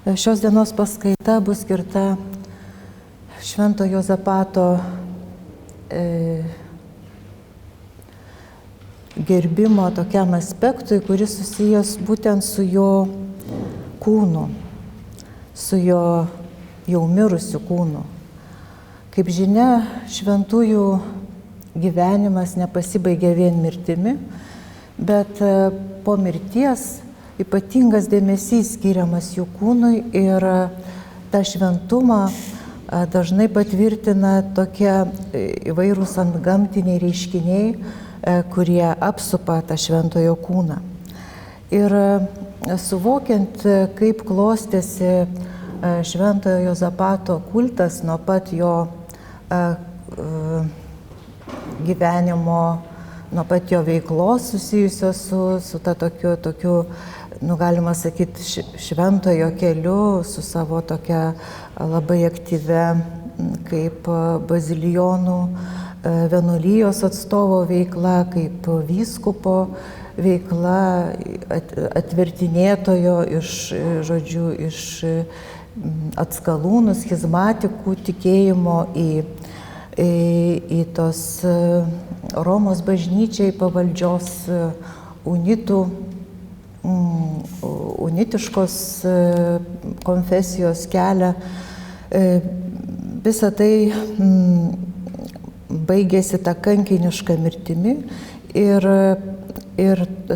Šios dienos paskaita bus skirta Švento Juozapato gerbimo tokiam aspektui, kuris susijęs būtent su jo kūnu, su jo jau mirusiu kūnu. Kaip žinia, šventųjų gyvenimas nepasibaigia vien mirtimi, bet po mirties ypatingas dėmesys skiriamas jų kūnui ir tą šventumą dažnai patvirtina tokie įvairūs antgamtiniai reiškiniai, kurie apsupa tą šventojo kūną. Ir suvokiant, kaip klostėsi Šventojo Juozapato kultas nuo pat jo gyvenimo, nuo pat jo veiklos susijusios su ta tokiu, galima sakyti, šventojo keliu, su savo tokia labai aktyvia kaip bazilijonų vienuolijos atstovo veikla, kaip vyskupo veikla, atvertinėtojo iš atskalūnų, schizmatikų tikėjimo į tos Romos bažnyčiai pavaldžios unitiškos konfesijos kelią. Visa tai baigėsi tą kankinišką mirtimi ir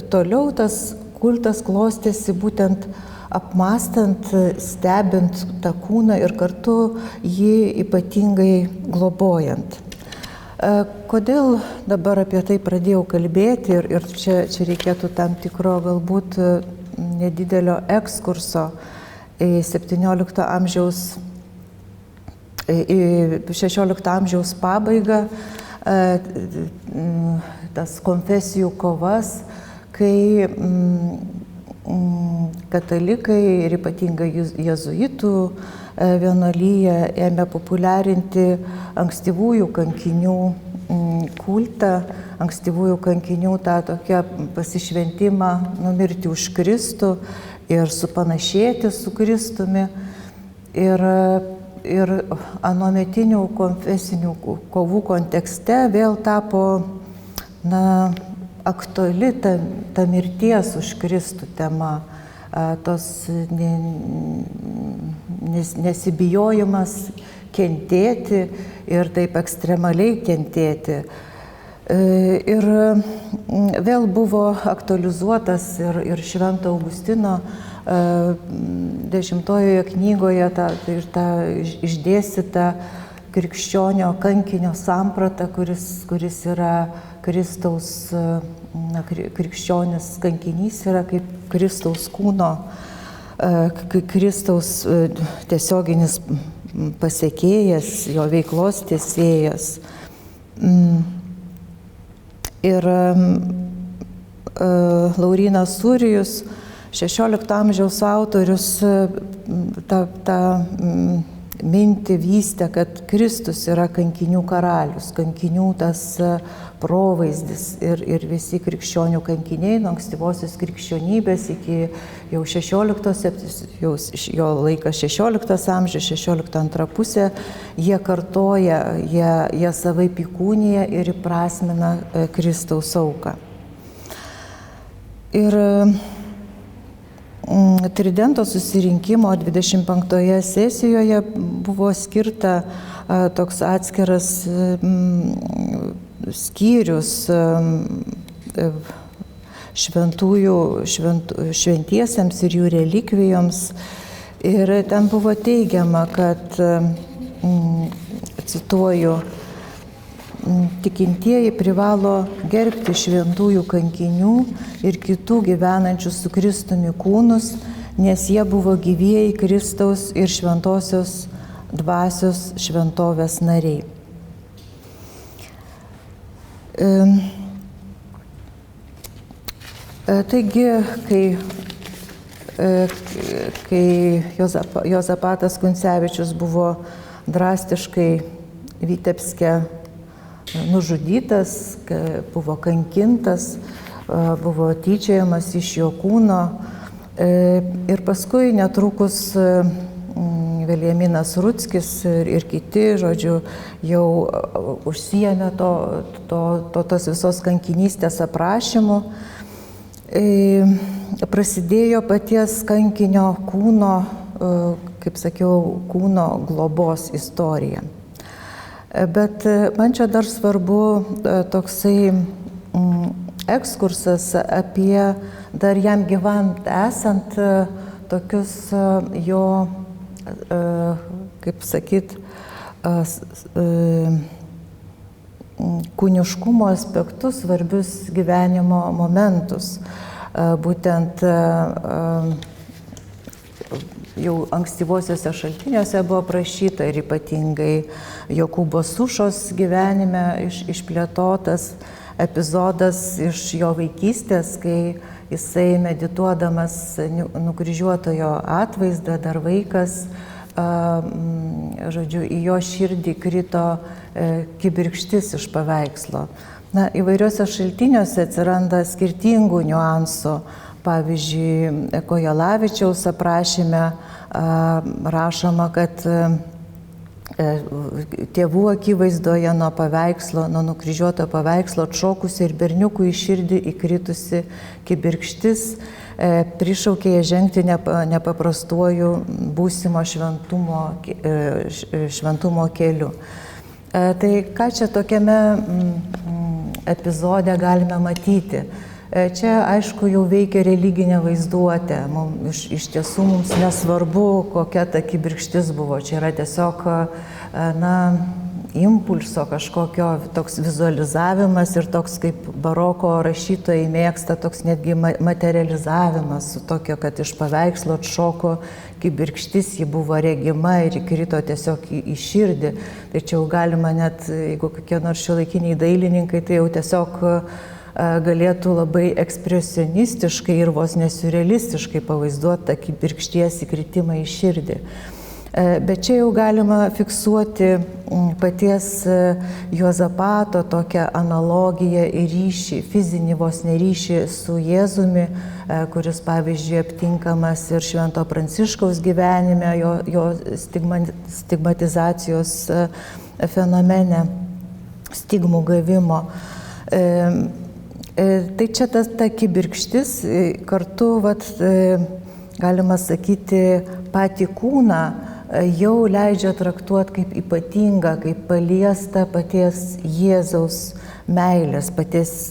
toliau tas kultas klostėsi būtent apmąstant, stebint tą kūną ir kartu jį ypatingai globojant. Kodėl dabar apie tai pradėjau kalbėti ir čia reikėtų tam tikro galbūt nedidelio ekskurso į 16 amžiaus pabaigą, tas konfesijų kovas, kai katalikai ir ypatingai jėzuitų vienuolija ėmė populiarinti ankstyvųjų kankinių kultą, ankstyvųjų kankinių tą tokią pasišventimą numirti už Kristų ir supanašėti su Kristumi. Ir anuometinių konfesinių kovų kontekste vėl tapo aktuali ta mirties už Kristų tema, tos nesibijojimas kentėti ir taip ekstremaliai kentėti. Ir vėl buvo aktualizuotas ir Švento Augustino 10 knygoje ta išdėstyta krikščionio kankinio samprata, kuris yra Kristaus, krikščionis kankinys yra kaip Kristaus kūno, Kristaus tiesioginis pasekėjas, jo veiklos tęsėjas. Ir Laurynas Surijus, 16 amžiaus autorius, tą mintį vystė, kad Kristus yra kankinių karalius, kankinių tas provaizdis ir visi krikščionių kankiniai nuo ankstyvosios krikščionybės iki jau 16, jo laikas 16 amžius, 16 antra pusė, jie kartoja, jie savaip įkūnija ir įprasmina Kristaus auką. Ir Tridento susirinkimo 25 sesijoje buvo skirta toks atskiras skyrius šventiesiems ir jų relikvijoms. Ir ten buvo teigiama, kad, cituoju, tikintieji privalo gerbti šventųjų kankinių ir kitų gyvenančių su Kristumi kūnus, nes jie buvo gyvieji Kristaus ir šventosios dvasios šventovės nariai. Taigi, kai Juozapatas Kuncevičius buvo drastiškai Vitebske nužudytas, buvo kankintas, buvo tyčiojamas iš jo kūno, Ir paskui netrukus Veliaminas Rutskis ir kiti, žodžiu, jau užsiėmė tos visos kankinystės aprašymų. Prasidėjo paties kankinio kūno, kaip sakiau, kūno globos istorija. Bet man čia dar svarbu toksai ekskursas apie dar jam gyvant esant tokius jo, kaip sakyt, kūniškumo aspektus, svarbius gyvenimo momentus. Būtent jau ankstyvosiuose šaltiniuose buvo aprašyta ir ypatingai Jokūbo Sušos gyvenime išplėtotas epizodas iš jo vaikystės, kai jisai medituodamas nukryžiuotojo atvaizdą, dar vaikas, žodžiu, į jo širdį krito kibirkštis iš paveikslo. Na, įvairiuose šaltiniuose atsiranda skirtingų niuansų. Pavyzdžiui, Kojelavičiaus aprašyme rašoma, kad tėvų akivaizdoje nuo paveikslo, nuo nukryžiuoto paveikslo atšokusi ir berniukų į širdį įkritusi kibirkštis prišaukė ją žengti nepaprastuoju būsimo šventumo keliu. Tai ką čia tokiame epizode galime matyti? Čia, aišku, jau veikia religinė vaizduotė. Iš tiesų mums nesvarbu, kokia ta kibirkštis buvo. Čia yra tiesiog, impulso kažkokio toks vizualizavimas ir toks, kaip baroko rašytojai mėgsta, toks netgi materializavimas su tokio, kad iš paveikslo atšoko kibirkštis, ji buvo regima ir įkrito tiesiog į širdį. Tai čia jau galima net, jeigu kokie nors šiuolaikiniai dailininkai, tai jau tiesiog galėtų labai ekspresionistiškai ir vos nesiurrealistiškai pavaizduoti tą kibirkšties įkritimą į širdį. Bet čia jau galima fiksuoti paties Juozapato tokią analogiją ir ryšį, fizinį vos neryšį su Jėzumi, kuris, pavyzdžiui, aptinkamas ir Švento Pranciškaus gyvenime, jo stigmatizacijos fenomene, stigmų gavimo. Tai čia ta kibirkštis kartu, galima sakyti, patį kūną jau leidžia traktuoti kaip ypatingą, kaip paliestą paties Jėzaus meilės, paties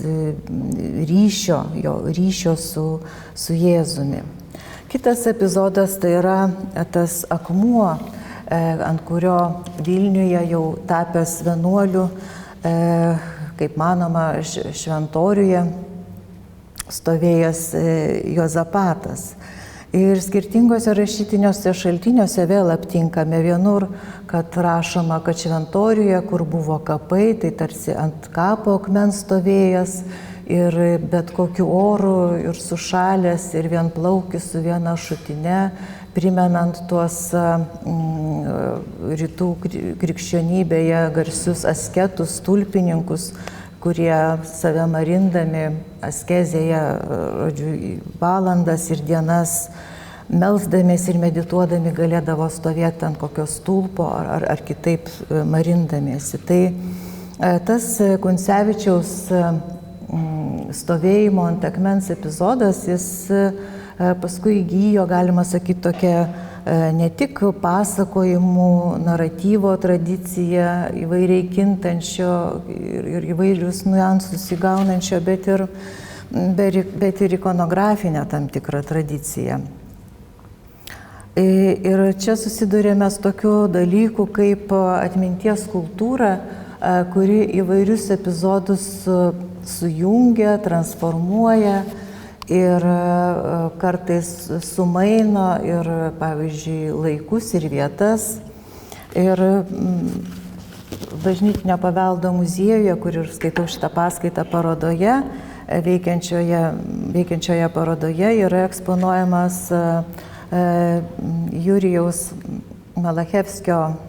ryšio su Jėzumi. Kitas epizodas tai yra tas akmuo, ant kurio Vilniuje jau tapęs vienuoliu, kaip manoma, šventoriuje stovėjęs Juozapatas. Ir skirtingose rašytiniuose šaltiniuose vėl aptinkame vienur, kad rašoma, kad šventoriuje, kur buvo kapai, tai tarsi ant kapo akmens stovėjęs ir bet kokiu oru ir sušalęs ir vienplaukis su viena šutine, primenant tuos rytų krikščionybėje garsius asketus, stulpininkus, kurie save marindami askezėje, valandas ir dienas, melsdamiesi ir medituodami galėdavo stovėti ant kokio stulpo ar kitaip marindamiesi. Tai tas Kuncevičiaus stovėjimo ant akmens epizodas, jis paskui įgijo, galima sakyti, tokią ne tik pasakojimų, naratyvo tradiciją, įvairiai kintančio ir įvairius niuansus įgaunančio, bet ir ikonografinę tam tikrą tradiciją. Ir čia susidurėme su tokiu dalyku kaip atminties kultūra, kuri įvairius epizodus sujungia, transformuoja ir kartais sumaino ir, pavyzdžiui, laikus ir vietas. Ir Bažnytinio paveldo muziejuje, kur ir skaitau šitą paskaitą parodoje, veikiančioje parodoje yra eksponuojamas Jurijaus Malachevskio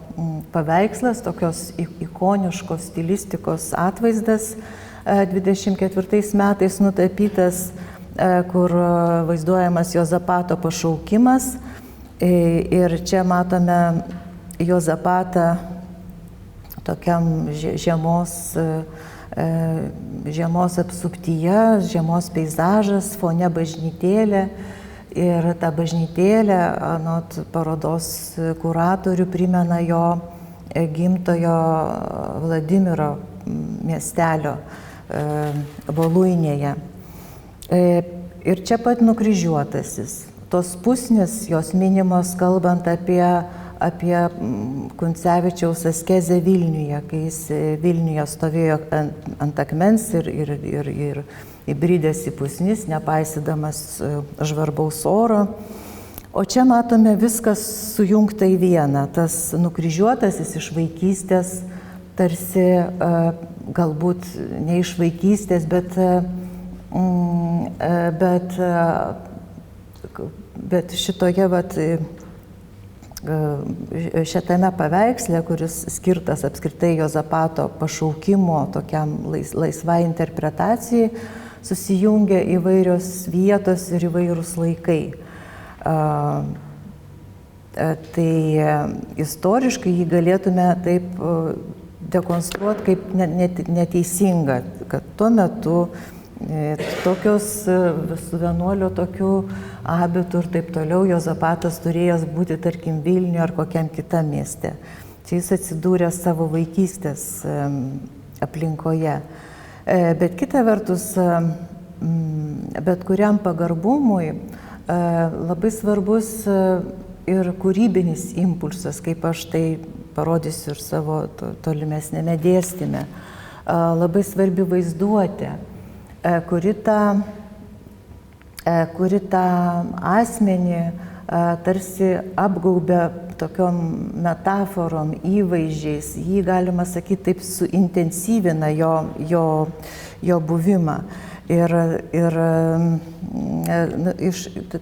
paveikslas, tokios ikoniškos stilistikos atvaizdas, 24 metais nutapytas kur vaizduojamas Juozapato pašaukimas. Ir čia matome Juozapatą tokiam žiemos apsuptyje, žiemos peizažas, fone bažnytėlė. Ir ta bažnytėlė, anot parodos kuratorių, primena jo gimtojo Vladimiro miestelio Voluinėje. Ir čia pat nukryžiuotasis. Tos pusnis, jos minimos kalbant apie Kuncevičiaus askezę Vilniuje, kai jis Vilniuje stovėjo ant akmens ir įbridęs į pusnis, nepaisydamas žvarbaus oro. O čia matome viskas sujungta į vieną. Tas nukryžiuotasis iš vaikystės, tarsi galbūt ne iš vaikystės, bet šitame paveiksle, kuris skirtas apskritai Juozapato pašaukimo tokiam laisvai interpretacijai, susijungia įvairios vietos ir įvairūs laikai. Tai istoriškai jį galėtume taip dekonstruoti kaip neteisinga, kad tuo metu tokios su vienuolio tokiu abitu ir taip toliau Juozapatas turėjęs būti, tarkim, Vilniuje ar kokiam kitam mieste. Čia jis atsidūrė savo vaikystės aplinkoje. Bet kita vertus, bet kuriam pagarbumui labai svarbus ir kūrybinis impulsas, kaip aš tai parodysiu ir savo tolimesnėme dėstyme. Labai svarbi vaizduotė, kuri tą asmenį tarsi apgaubia tokiom metaforom, įvaizdžiais, jį, galima sakyti, taip suintensyvina jo buvimą.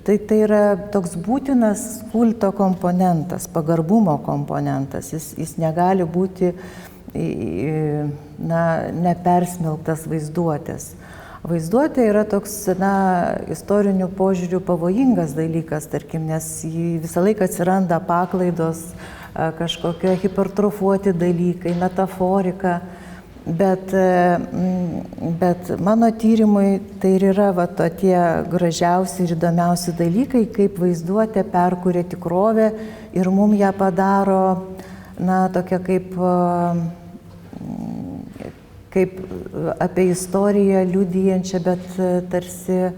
Tai yra toks būtinas kulto komponentas, pagarbumo komponentas. Jis negali būti nepersmelktas vaizduotės. Vaizduotė yra toks, istorinių požiūrių pavojingas dalykas, tarkim, nes visą laiką atsiranda paklaidos, kažkokie hipertrofuoti dalykai, metaforika, bet mano tyrimui tai ir yra tie gražiausi ir įdomiausi dalykai, kaip vaizduotė perkuria tikrovę ir mum ją padaro, tokia kaip apie istoriją liudijančią, bet tarsi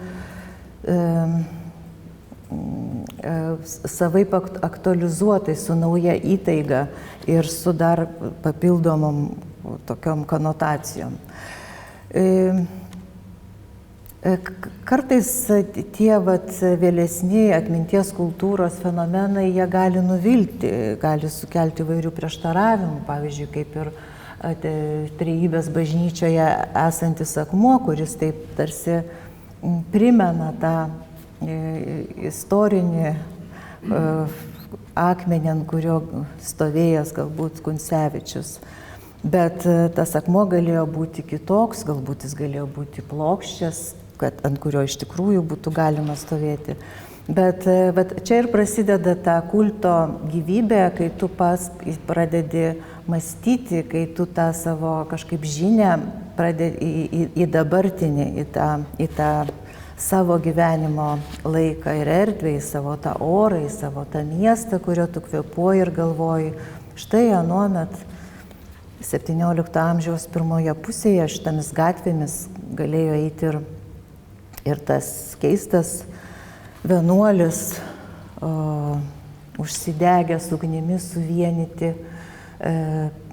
savaip aktualizuotai, su nauja įtaiga ir su dar papildomom tokiom konotacijom. Kartais tie vėlesni atminties kultūros fenomenai, jie gali nuvilti, gali sukelti įvairių prieštaravimų, pavyzdžiui, kaip ir Trejybės bažnyčioje esantis akmuo, kuris taip tarsi primena tą istorinį akmenį, ant kurio stovėjęs galbūt Kuncevičius. Bet tas akmuo galėjo būti kitoks, galbūt jis galėjo būti plokščias, ant kurio iš tikrųjų būtų galima stovėti. Bet čia ir prasideda ta kulto gyvybė, kai tu pradedi mąstyti, kai tu tą savo kažkaip žinią pradedi į dabartinį, į tą savo gyvenimo laiką ir erdvę, į savo tą orą, į savo tą miestą, kurio tu kvėpuoji ir galvoji. Štai anuomet 17 amžiaus pirmoje pusėje šitomis gatvėmis galėjo eiti ir tas keistas vienuolis, užsidegęs ugnimi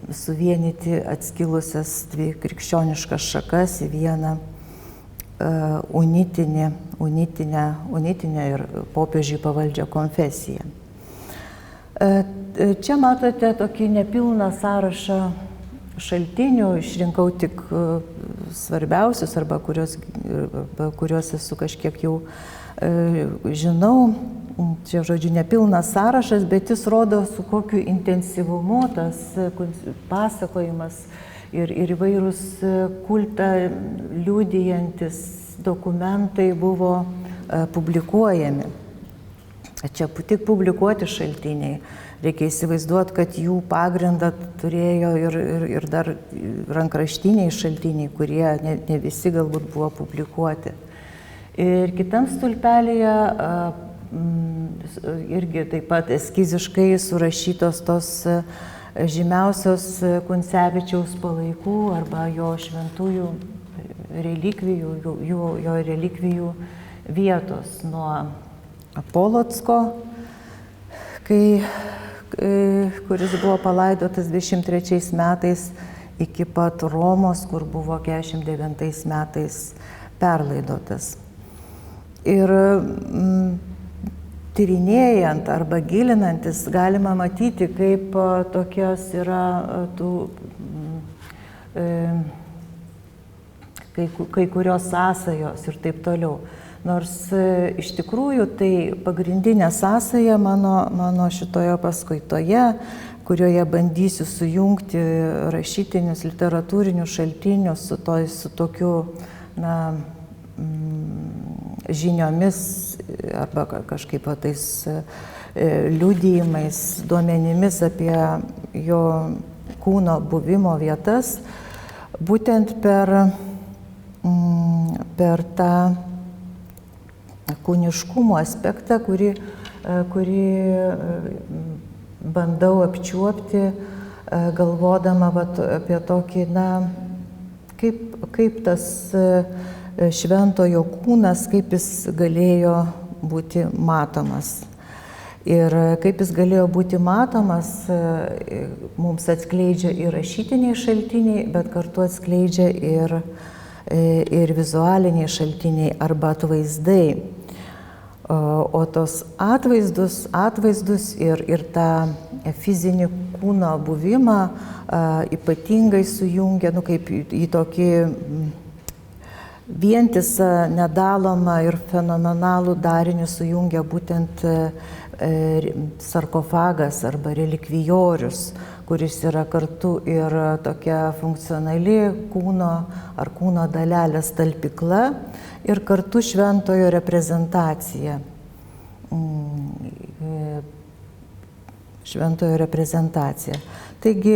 suvienyti atskilusias dvi krikščioniškas šakas į vieną unitinę ir popiežiui pavaldžią konfesiją. Čia matote tokį nepilną sąrašą šaltinių, išrinkau tik svarbiausius, arba kuriuos esu kažkiek jau žinau. Čia, žodžiu, nepilnas sąrašas, bet jis rodo, su kokiu intensyvumu tas pasakojimas ir įvairūs kultą liudijantis dokumentai buvo publikuojami. Čia tik publikuoti šaltiniai. Reikia įsivaizduoti, kad jų pagrindą turėjo ir dar rankraštiniai šaltiniai, kurie ne visi galbūt buvo publikuoti. Ir kitam stulpelėje irgi taip pat eskiziškai surašytos tos žymiausios Kuncevičiaus palaikų arba jo šventųjų relikvijų, jo relikvijų vietos nuo Polocko, kuris buvo palaidotas 23 metais, iki pat Romos, kur buvo 49 metais perlaidotas. Ir tyrinėjant arba gilinantis galima matyti, kaip tokios yra kai kurios sąsajos ir taip toliau. Nors iš tikrųjų tai pagrindinė sąsaja mano šitoje paskaitoje, kurioje bandysiu sujungti rašytinius literatūrinius šaltinius su tokiu žiniomis arba kažkaip tais liudijimais, duomenimis apie jo kūno buvimo vietas, būtent per tą kūniškumo aspektą, kurį bandau apčiuopti, galvodama apie tokį, kaip tas šventojo kūnas, kaip jis galėjo būti matomas. Ir kaip jis galėjo būti matomas, mums atskleidžia ir rašytiniai šaltiniai, bet kartu atskleidžia ir vizualiniai šaltiniai arba atvaizdai. O tos atvaizdus ir tą fizinį kūno buvimą ypatingai sujungia, kaip į tokį vientisą, nedalomą ir fenomenalų darinį sujungia būtent sarkofagas arba relikvijorius, kuris yra kartu ir tokia funkcionali kūno ar kūno dalelės talpykla ir kartu šventojo reprezentacija. Šventojo reprezentacija. Taigi,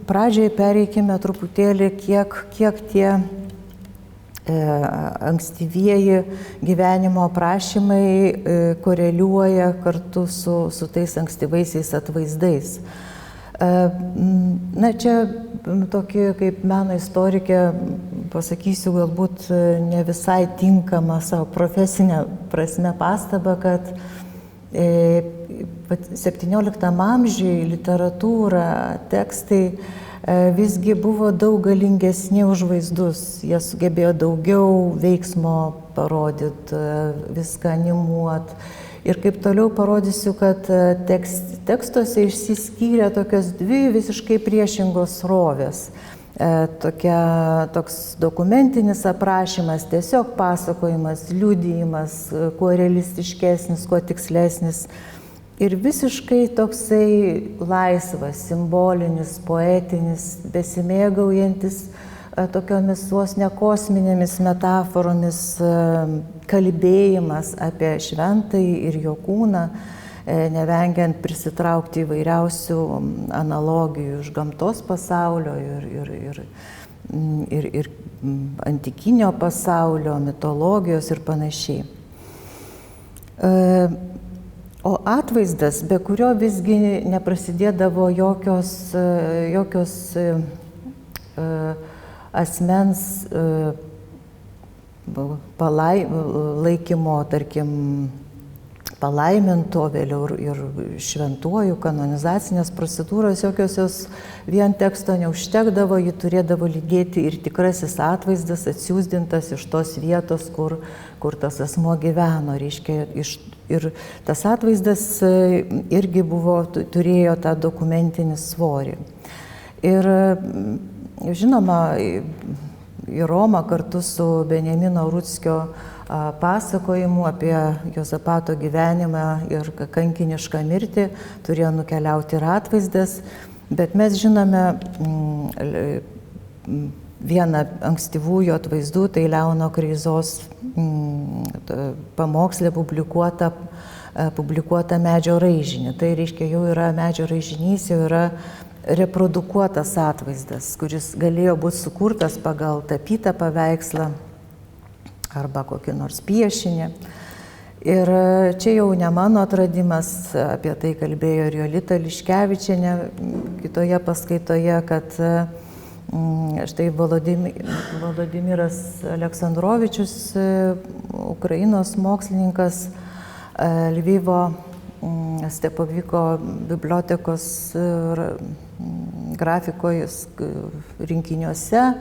pradžiai pereikime truputėlį, kiek tie ankstyvieji gyvenimo aprašymai koreliuoja kartu su tais ankstyvaisiais atvaizdais. Čia tokį kaip meno istorikė pasakysiu galbūt ne visai tinkamą savo profesinę prasme pastabą, kad 17 amžiuje literatūra, tekstai visgi buvo daug galingesni už vaizdus. Jie sugebėjo daugiau veiksmo parodyti, viską animuoti. Ir kaip toliau parodysiu, kad tekstuose išsiskyrė tokios dvi visiškai priešingos srovės. Toks dokumentinis aprašymas, tiesiog pasakojimas, liudijimas, kuo realistiškesnis, kuo tikslesnis. Ir visiškai toksai laisvas, simbolinis, poetinis, besimėgaujantis tokiomis vos ne kosminėmis metaforomis kalbėjimas apie šventąjį ir jo kūną, nevengiant prisitraukti įvairiausių analogijų iš gamtos pasaulio ir antikinio pasaulio, mitologijos ir panašiai. O atvaizdas, be kurio visgi neprasidėdavo jokios asmens laikymo, tarkim, palaiminto, vėliau ir šventuoju, kanonizacinės procedūros, jokios vien teksto neužtekdavo, jį turėdavo lydėti ir tikrasis atvaizdas atsiųsdintas iš tos vietos, kur tas asmuo gyveno. Reiškia, ir tas atvaizdas irgi turėjo tą dokumentinį svorį. Ir žinoma, į Romą kartu su Benjamino Rutskio pasakojimu apie Juozapato gyvenimą ir kankinišką mirtį turėjo nukeliauti ir atvaizdas, bet mes žinome vieną ankstyvųjų atvaizdų, tai Leono Kreizos pamokslė publikuota medžio raižinį. Tai reiškia, jau yra medžio raižinys, jau yra reprodukuotas atvaizdas, kuris galėjo būti sukurtas pagal tapytą paveikslą arba kokį nors piešinį. Ir čia jau ne mano atradimas, apie tai kalbėjo ir Jolita Liškevičienė kitoje paskaitoje, kad štai Volodimiras Aleksandrovičius, Ukrainos mokslininkas, Lvivo Stepoviko bibliotekos grafikos rinkiniuose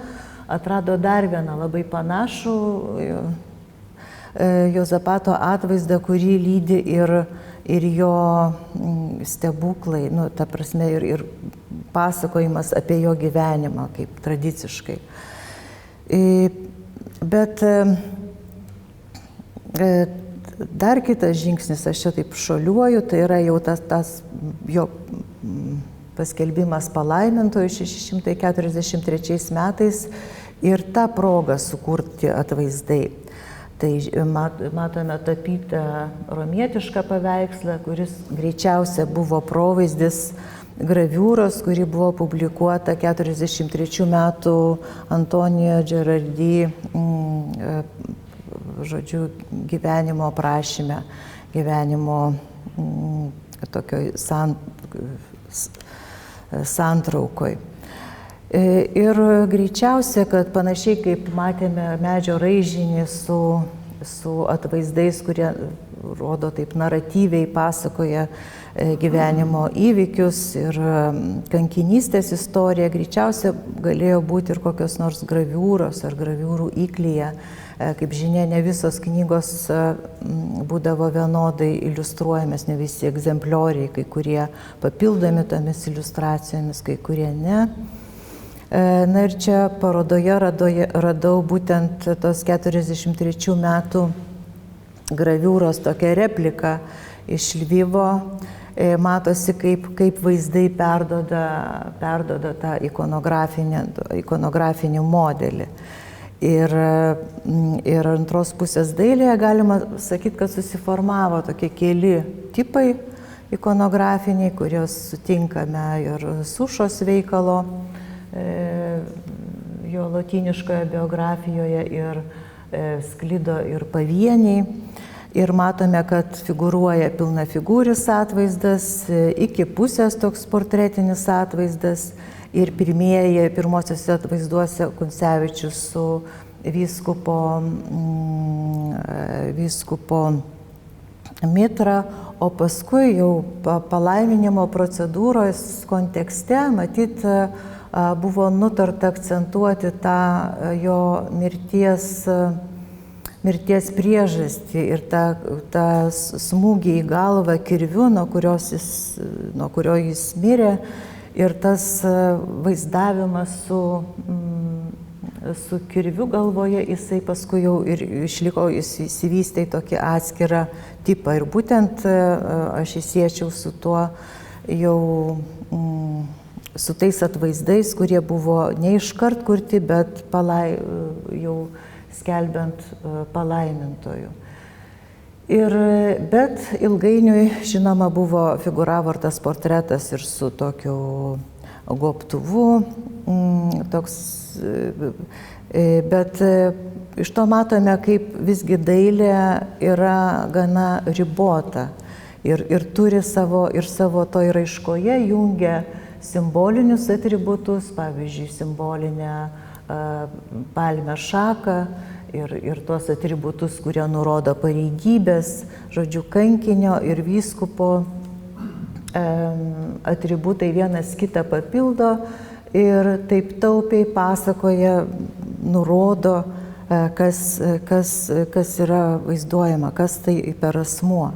atrado dar vieną labai panašų Juozapato atvaizdą, kurį lydi ir jo stebuklai, ta prasme ir pasakojimas apie jo gyvenimą, kaip tradiciškai. Bet dar kitas žingsnis, aš čia taip šuoliuoju, tai yra jau tas jo paskelbimas palaimintojo 643 metais ir ta proga sukurti atvaizdai. Tai matome tapytą romietišką paveikslą, kuris greičiausia buvo provaizdis graviūros, kuri buvo publikuota 43 metų Antonijo Gerardi gyvenimo aprašyme, gyvenimo tokioj santraukoj. Ir greičiausia, kad panašiai kaip matėme medžio raižinį su atvaizdais, kurie rodo taip naratyviai, pasakoja gyvenimo įvykius ir kankinystės istoriją, greičiausia galėjo būti ir kokios nors graviūros ar graviūrų įklyje. Kaip žinia, ne visos knygos būdavo vienodai iliustruojamas, ne visi egzemplioriai, kai kurie papildomi tomis iliustracijomis, kai kurie ne. Na ir čia parodoje radau būtent tos 43 metų graviūros tokią repliką iš Lvivo. Matosi, kaip vaizdai perdoda tą ikonografinį modelį. Ir antros pusės dailėje galima sakyti, kad susiformavo tokie keli tipai ikonografiniai, kuriuos sutinkame ir Sušos veikalo, jo lotyniškoje biografijoje, ir sklido ir pavieniai. Ir matome, kad figūruoja pilnafigūris atvaizdas, iki pusės toks portretinis atvaizdas. Ir pirmosiuose atvaizduose Kuncevičius su vyskupo Mitra, o paskui jau palaiminimo procedūros kontekste, matyt, buvo nutarta akcentuoti tą jo mirties priežastį ir tą smūgį į galvą kirviu, nuo kurio jis mirė. Ir tas vaizdavimas su kirviu galvoje, jisai paskui jau ir išliko, jis įsivystė į tokį atskirą tipą. Ir būtent aš įsiečiau su tuo jau su tais atvaizdais, kurie buvo ne iškart kurti, bet jau skelbiant palaimintojų. Bet ilgainiui, žinoma, figūravo ir tas portretas ir su tokiu gobtuvu, bet iš to matome, kaip visgi dailė yra gana ribota ir turi savo toj raiškoje jungia simbolinius atributus, pavyzdžiui, simbolinę palmę šaką, ir tuos atributus, kurie nurodo pareigybės, žodžiu, kankinio ir vyskupo atributai vienas kitą papildo ir taip taupiai pasakoja, nurodo, kas yra vaizduojama, kas tai per asmuo.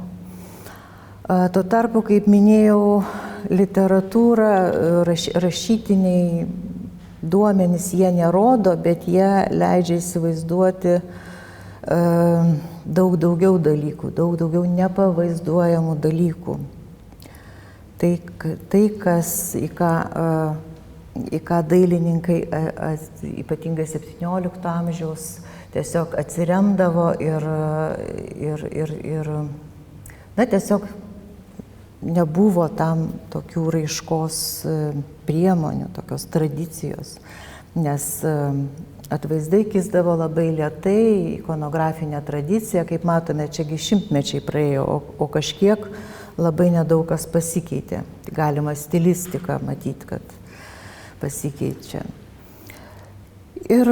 Tuo tarpu, kaip minėjau, literatūra, rašytiniai duomenys jie nerodo, bet jie leidžia įsivaizduoti daug daugiau dalykų, daug daugiau nepavaizduojamų dalykų. Tai kas į ką į ką dailininkai, ypatingai 17 amžiaus, tiesiog atsiremdavo ir tiesiog nebuvo tam tokių raiškos priemonių, tokios tradicijos, nes atvaizdai kisdavo labai lėtai, ikonografinė tradicija, kaip matome, čiagi šimtmečiai praėjo, o kažkiek labai nedaug kas pasikeitė. Galima stilistiką matyti, kad pasikeičia. Ir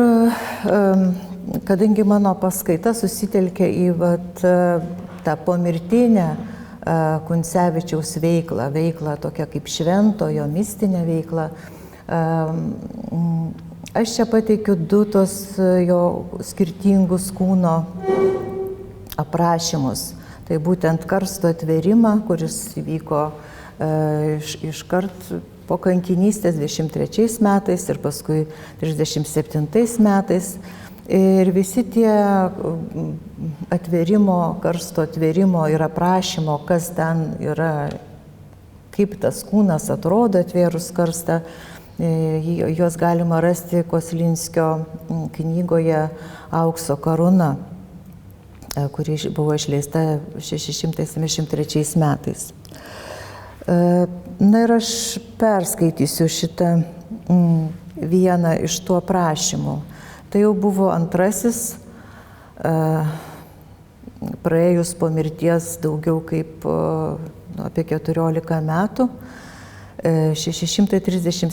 kadangi mano paskaita susitelkė į tą pomirtinę Kuncevičiaus veiklą tokia kaip šventojo, mistinę veiklą, aš čia pateikiu du tos jo skirtingus kūno aprašymus. Tai būtent karsto atvėrimą, kuris įvyko iškart po kankinystės 23 metais ir paskui 37 metais. Ir visi tie karsto atvėrimo ir aprašymo, kas ten yra, kaip tas kūnas atrodo atvėrus karstą, juos galima rasti Koslinskio knygoje Aukso karūna, kuri buvo išleista 673 metais. Na ir aš perskaitysiu šitą vieną iš tų aprašymų. Tai jau buvo antrasis, praėjus po mirties daugiau kaip apie 14 metų. 637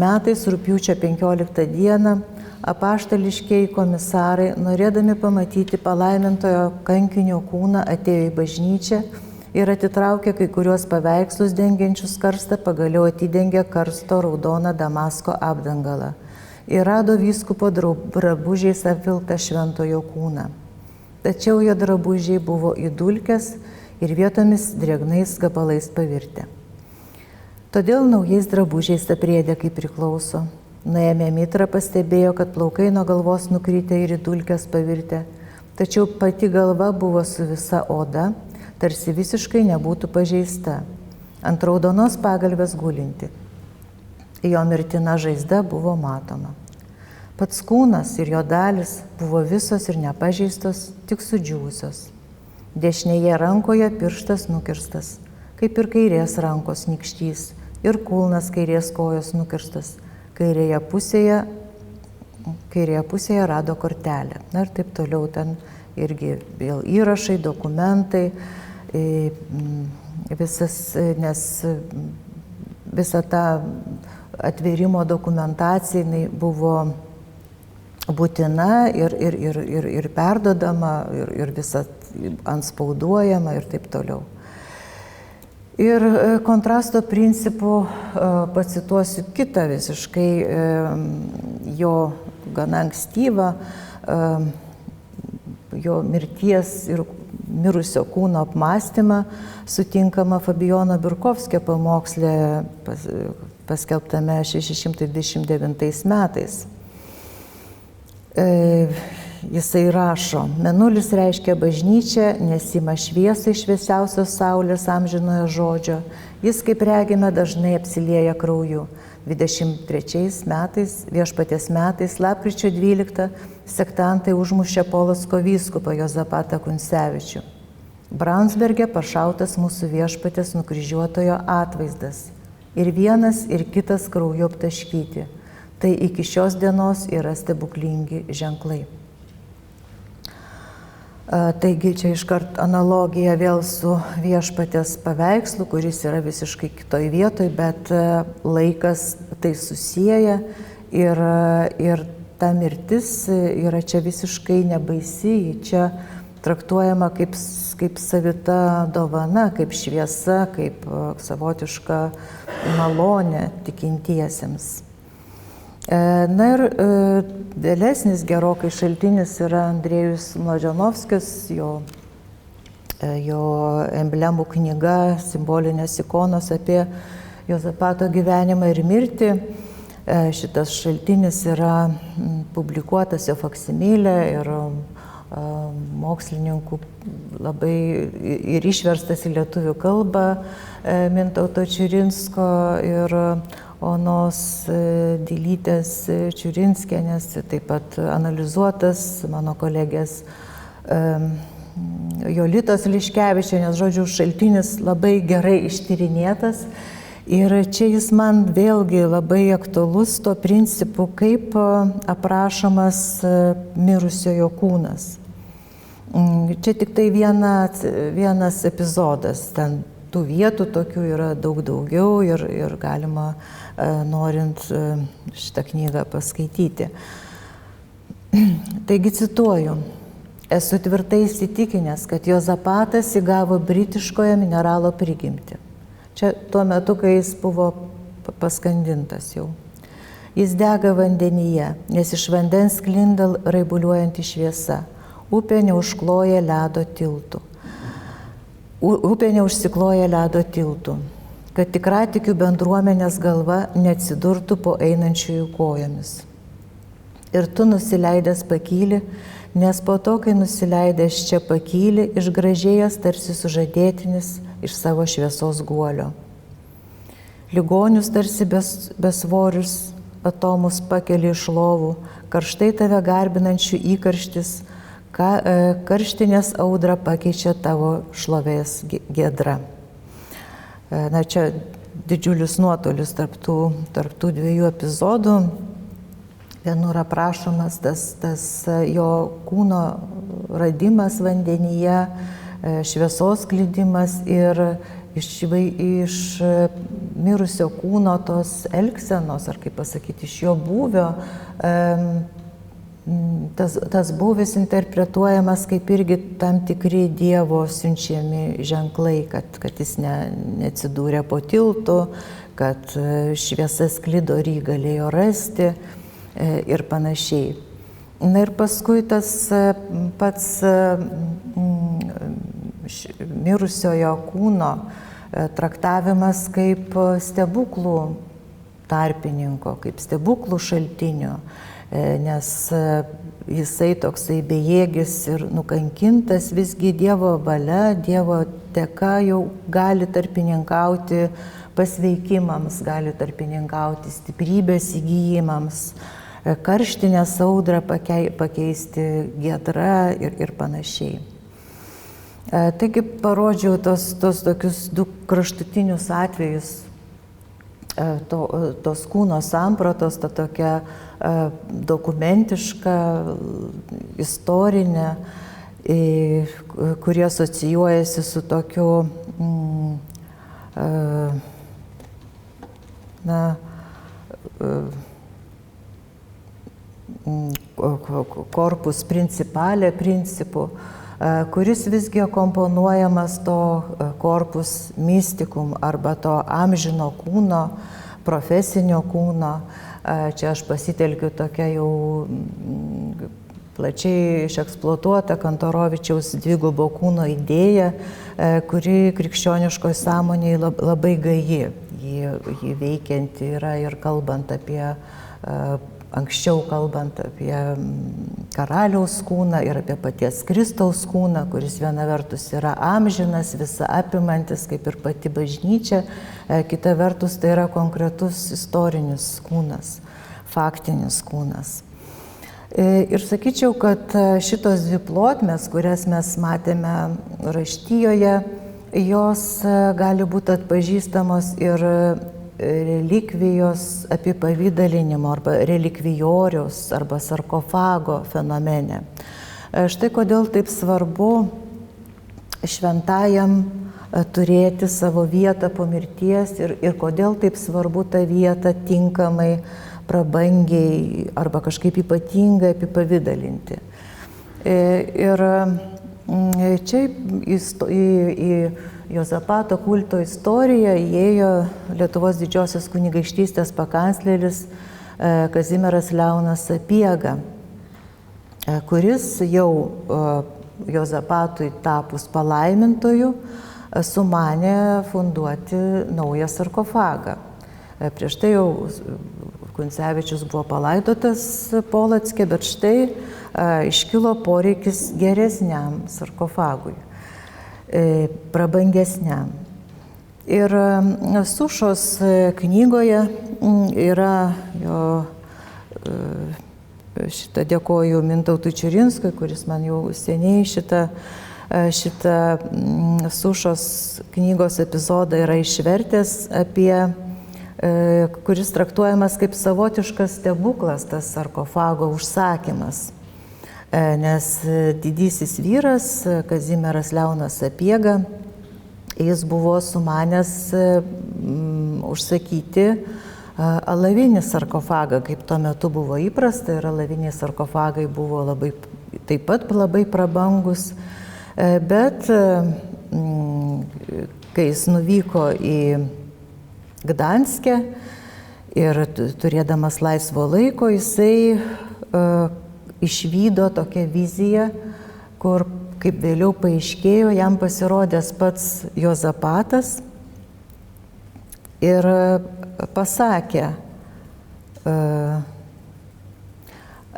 metais, rugpjūčio 15 dieną, apaštališkieji komisarai, norėdami pamatyti palaimintojo kankinio kūną, atėjo į bažnyčią ir atitraukė kai kuriuos paveikslus dengiančius karstą, pagaliau atidengė karsto raudoną Damasko apdangalą ir rado vyskupo drabužiais apvilktą šventojo kūną. Tačiau jo drabužiai buvo įdulkęs ir vietomis drėgnais gabalais pavirtę. Todėl naujais drabužiais aprėdė kaip priklauso. Nuėmė mitrą, pastebėjo, kad plaukai nuo galvos nukrytę ir įdulkęs pavirtę, tačiau pati galva buvo su visa oda, tarsi visiškai nebūtų pažeista, ant raudonos pagalvės gulinti. Jo mirtina žaizda buvo matoma. Pats kūnas ir jo dalis buvo visos ir nepažeistos, tik sudžiūvusios. Dešinėje rankoje pirštas nukirstas, kaip ir kairės rankos nykštys, ir kulnas kairės kojos nukirstas. Kairėje pusėje rado kortelę. Na ir taip toliau, ten irgi vėl įrašai, dokumentai, nes visa ta atvėrimo dokumentacija buvo būtina ir perdodama, ir visa antspauduojama ir taip toliau. Ir kontrasto principu pacituosiu kitą visiškai jo gana ankstyvą, jo mirties ir mirusio kūno apmąstymą, sutinkamą Fabijono Birkovskio pamoksle paskelbtame 629 metais. Jisai rašo: Mėnulis reiškia bažnyčią, nes ima šviesą iš šviesiausios saulės amžinojo žodžio. Jis, kaip regime, dažnai apsilieja krauju. 23 metais, viešpaties metais, lapkričio 12, sektantai užmušė Polocko vyskupą Jozapatą Kuncevičių. Braunsberge pašautas mūsų viešpatės nukryžiuotojo atvaizdas. Ir vienas, ir kitas krauju aptaškyti. Tai iki šios dienos yra stebuklingi ženklai. Taigi čia iškart analogija vėl su viešpatės paveikslu, kuris yra visiškai kitoj vietoj, bet laikas tai susieja ir ta mirtis yra čia visiškai nebaisi, čia traktuojama kaip savita dovana, kaip šviesa, kaip savotiška malonė tikintiesiems. Na ir vėlesnis gerokai šaltinis yra Andrėjus Mladenovskis, jo emblemų knyga, simbolinės ikonos apie Jozapato gyvenimą ir mirtį. Šitas šaltinis yra publikuotas jo faksimilė ir mokslininkų labai ir išverstas į lietuvių kalbą Mintauto Čiurinsko, Onos Dilytės Čiurinskienės, taip pat analizuotas mano kolegės Jolitos Liškevičienės, žodžiu, šaltinis labai gerai ištyrinėtas. Ir čia jis man vėlgi labai aktualus tuo principu, kaip aprašomas mirusiojo kūnas. Čia tik tai vienas epizodas, ten tų vietų tokių yra daug daugiau ir galima, norint šitą knygą paskaityti. Taigi cituoju: esu tvirtai įsitikinęs, kad Juozapatas įgavo britiškojo mineralo prigimtį. Čia tuo metu, kai jis buvo paskandintas jau. Jis dega vandenyje, nes iš vandens sklinda raibuliuojanti šviesa. Upė neužsikloja ledo tiltų, kad tikratikių bendruomenės galva neatsidurtų po einančiųjų kojomis. Ir tu nusileidęs pakyli, nes po to, kai nusileidęs čia pakyli, išgražėjęs tarsi sužadėtinis iš savo šviesos guolio. Ligonius tarsi besvorius atomus pakeli iš lovų, karštai tave garbinančių įkarštis, karštinės audrą pakeičia tavo šlovės giedra. Na, čia didžiulis nuotolis tarp tų dviejų epizodų. Vienur aprašomas tas jo kūno radimas vandenyje, šviesos sklidimas ir iš mirusio kūno tos elgsenos, ar kaip pasakyti, iš jo būvio, tas būvis interpretuojamas kaip irgi tam tikri Dievo siunčiami ženklai, kad jis neatsidūrė po tiltu, kad šviesa sklido ir jį galėjo rasti ir panašiai. Na ir paskui tas pats mirusiojo kūno traktavimas kaip stebuklų tarpininko, kaip stebuklų šaltinio, nes jisai toksai bejėgis ir nukankintas, visgi Dievo valia, Dievo dėka jau gali tarpininkauti pasveikimams, gali tarpininkauti stiprybės įgyjimams, karštinės audrą pakeisti giedra ir panašiai. Taigi parodžiau tos tokius du kraštutinius atvejus, tos kūno sampratos, ta tokia dokumentiška, istorinė, kurie asocijuojasi su tokiu korpus principale principu, kuris visgi akomponuojamas to korpus mystikum arba to amžino kūno, profesinio kūno. Čia aš pasitelkiu tokią jau plačiai išeksploatuotą Kantorovičiaus dvigubo kūno idėją, kuri krikščioniškoje sąmonėje labai gaji. Ji veikianti yra ir kalbant apie anksčiau kalbant apie karaliaus kūną ir apie paties Kristaus kūną, kuris viena vertus yra amžinas, visa apimantis, kaip ir pati bažnyčia, kita vertus tai yra konkretus istorinis kūnas, faktinis kūnas. Ir sakyčiau, kad šitos dvi plotmės, kurias mes matėme raštijoje, jos gali būti atpažįstamos ir relikvijos apipavydalinimo arba relikvijoriaus arba sarkofago fenomene. Štai kodėl taip svarbu šventajam turėti savo vietą po mirties ir kodėl taip svarbu tą vietą tinkamai, prabangiai arba kažkaip ypatingai apipavydalinti. Ir čia į Juozapato kulto istoriją įėjo Lietuvos didžiosios kunigaikštystės pakancleris Kazimieras Leonas Sapiega, kuris jau Juozapatui tapus palaimintoju sumanė funduoti naują sarkofagą. Prieš tai jau Kuncevičius buvo palaidotas Polocke, bet štai iškilo poreikis geresniam sarkofagui, prabangesniam. Ir Sušos knygoje yra jo, šitą dėkoju Mintautui Čiurinskui, kuris man jau seniai šitą Sušos knygos epizodą yra išvertęs, kuris traktuojamas kaip savotiškas stebuklas, tas sarkofago užsakymas. Nes didysis vyras Kazimieras Leonas Sapiega, jis buvo sumanęs užsakyti alavinį sarkofagą, kaip tuo metu buvo įprasta, ir alaviniai sarkofagai buvo taip pat labai prabangus. Bet kai jis nuvyko į Gdanske ir turėdamas laisvo laiko, jisai išvydo tokią viziją, kur, kaip vėliau paaiškėjo, jam pasirodęs pats Juozapatas ir pasakė,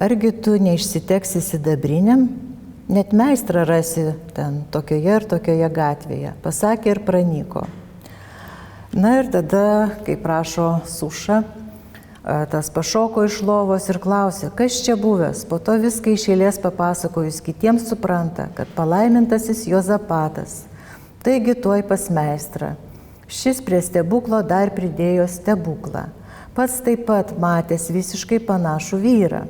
argi tu neišsiteksi sidabriniam, net meistrą rasi ten tokioje ir tokioje gatvėje. Pasakė ir pranyko. Na ir tada, kaip prašo Suša, tas pašoko iš lovos ir klausė, kas čia buvęs. Po to viską iš eilės papasakojus kitiems supranta, kad palaimintasis Juozapatas. Taigi tuoj pas meistrą. Šis prie stebuklo dar pridėjo stebuklą. Pats taip pat matęs visiškai panašų vyrą.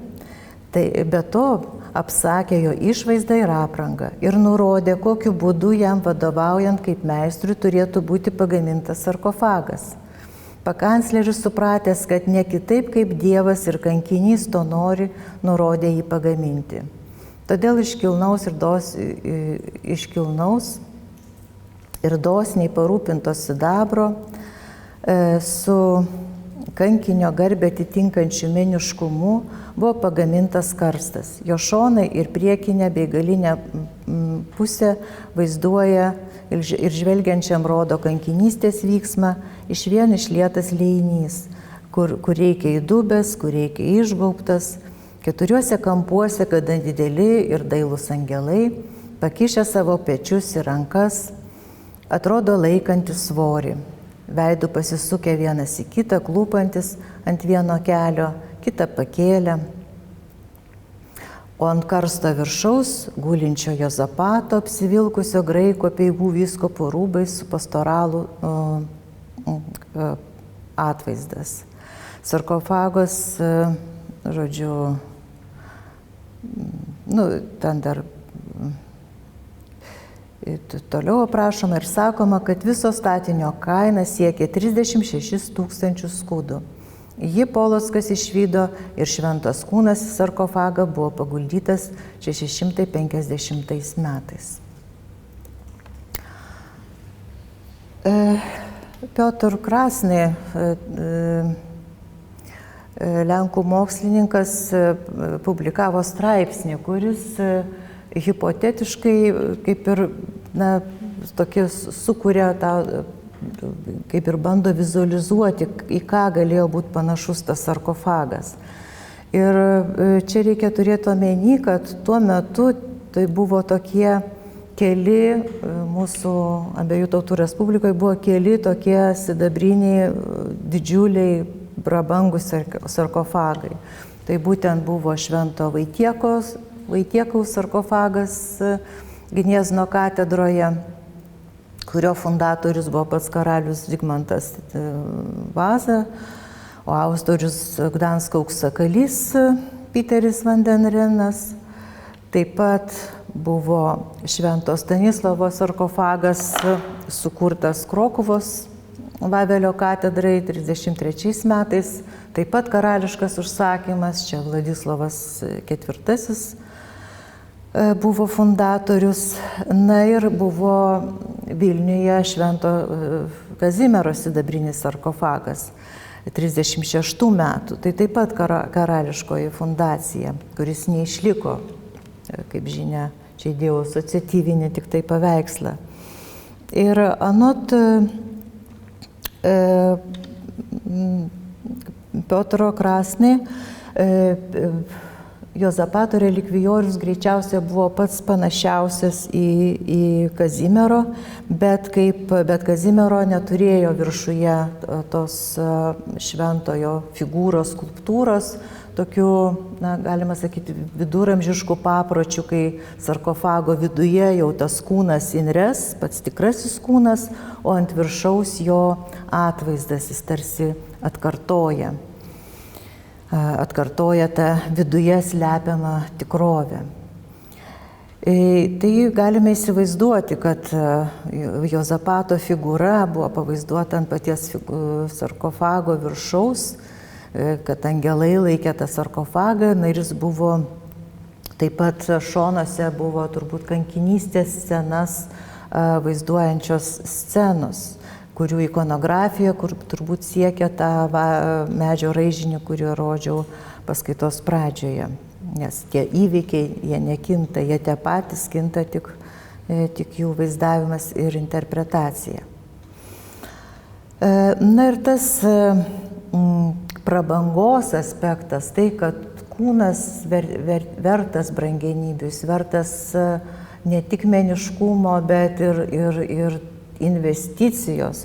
Tai be to apsakė jo išvaizdą ir aprangą ir nurodė, kokiu būdu jam vadovaujant kaip meistrui turėtų būti pagamintas sarkofagas. Pakancleris supratęs, kad ne kitaip kaip Dievas ir kankinys to nori, nurodė jį pagaminti. Todėl iškilnaus ir dosniai parūpintos sidabro su kankinio garbę atitinkančiu meniškumu buvo pagamintas karstas. Jo šonai ir priekinė bei galinė pusė vaizduoja ir žvelgiančiam rodo kankinystės vyksmą, išvien išlietas liejinys, kur reikia įdubęs, kur reikia išgaubtas. Keturiuose kampuose, kada dideli ir dailūs angelai, pakišę savo pečius ir rankas, atrodo laikantis svorį. Veidų pasisukę vienas į kitą, klūpantis ant vieno kelio, kitą pakėlę. O ant karsto viršaus gulinčio Juozapato, apsivilkusio graiko apeigų vyskupo rūbais su pastoralu atvaizdas. Sarkofagos, žodžiu, ten dar toliau aprašoma ir sakoma, kad viso statinio kaina siekia 36 000 skudų. Jį Polockas išvydo ir šventas kūnas į sarkofagą buvo paguldytas 650 metais. Piotr Krasny, lenkų mokslininkas, publikavo straipsnį, kuris hipotetiškai kaip ir sukuria tą, kaip ir bando vizualizuoti, į ką galėjo būti panašus tas sarkofagas. Ir čia reikia turėti omeny, kad tuo metu tai buvo tokie keli, mūsų abiejų tautų Respublikoje buvo keli tokie sidabriniai, didžiuliai, prabangus sarkofagai. Tai būtent buvo Švento Vaitiekaus sarkofagas Gniezno katedroje, kurio fundatorius buvo pats karalius Zigmantas Vaza, o autorius Gdansko auksakalys Piteris Vandenrenas. Taip pat buvo Švento Stanislovo sarkofagas sukurtas Krokuvos Vavelio katedrai 33 metais, taip pat karališkas užsakymas, čia Vladislavas IV buvo fundatorius. Na ir buvo Vilniuje Švento Kazimiero sidabrinis sarkofagas 36 metų. Tai taip pat karališkoji fundacija, kuris neišliko, kaip žinia, čia įdėjau asociatyvinį tik tai paveikslą. Ir anot Piotro Krasny, Juozapato relikvijorius greičiausiai buvo pats panašiausias į Kazimiero, bet Kazimiero neturėjo viršuje tos šventojo figūros, skulptūros, tokių, galima sakyti, viduramžiškų papročių, kai sarkofago viduje jau tas kūnas inres, pats tikrasis kūnas, o ant viršaus jo atvaizdas, jis tarsi atkartoja tą viduje slepiamą tikrovę. Tai galime įsivaizduoti, kad Juozapato figūra buvo pavaizduota ant paties sarkofago viršaus, kad angelai laikė tą sarkofagą, ir jis buvo, taip pat šonuose buvo turbūt kankinystės scenas vaizduojančios scenos, kurių ikonografija, kur turbūt siekia tą medžio raižinį, kurį rodžiau paskaitos pradžioje. Nes tie įvykiai, jie nekinta, jie tie patys, kinta tik jų vaizdavimas ir interpretacija. Ir tas prabangos aspektas, tai, kad kūnas vertas brangenybių, jis vertas ne tik meniškumo, bet ir investicijos,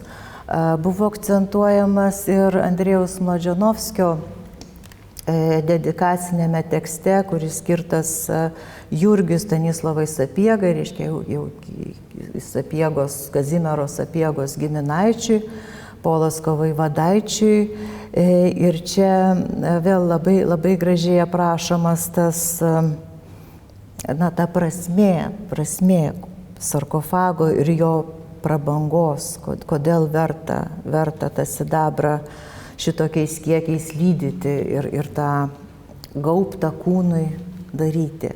buvo akcentuojamas ir Andrėjaus Mladženovskio dedikacinėme tekste, kuris skirtas Jurgiui Stanislovui Sapiegai, reiškia jau Sapiegos, Kazimiero Sapiegos giminaičiui, Polocko vaivadaičiui. Ir čia vėl labai gražiai aprašomas ta prasmė sarkofago ir jo prabangos, kodėl verta tą sidabrą šitokiais kiekiais lydyti ir tą gaubtą kūnui daryti.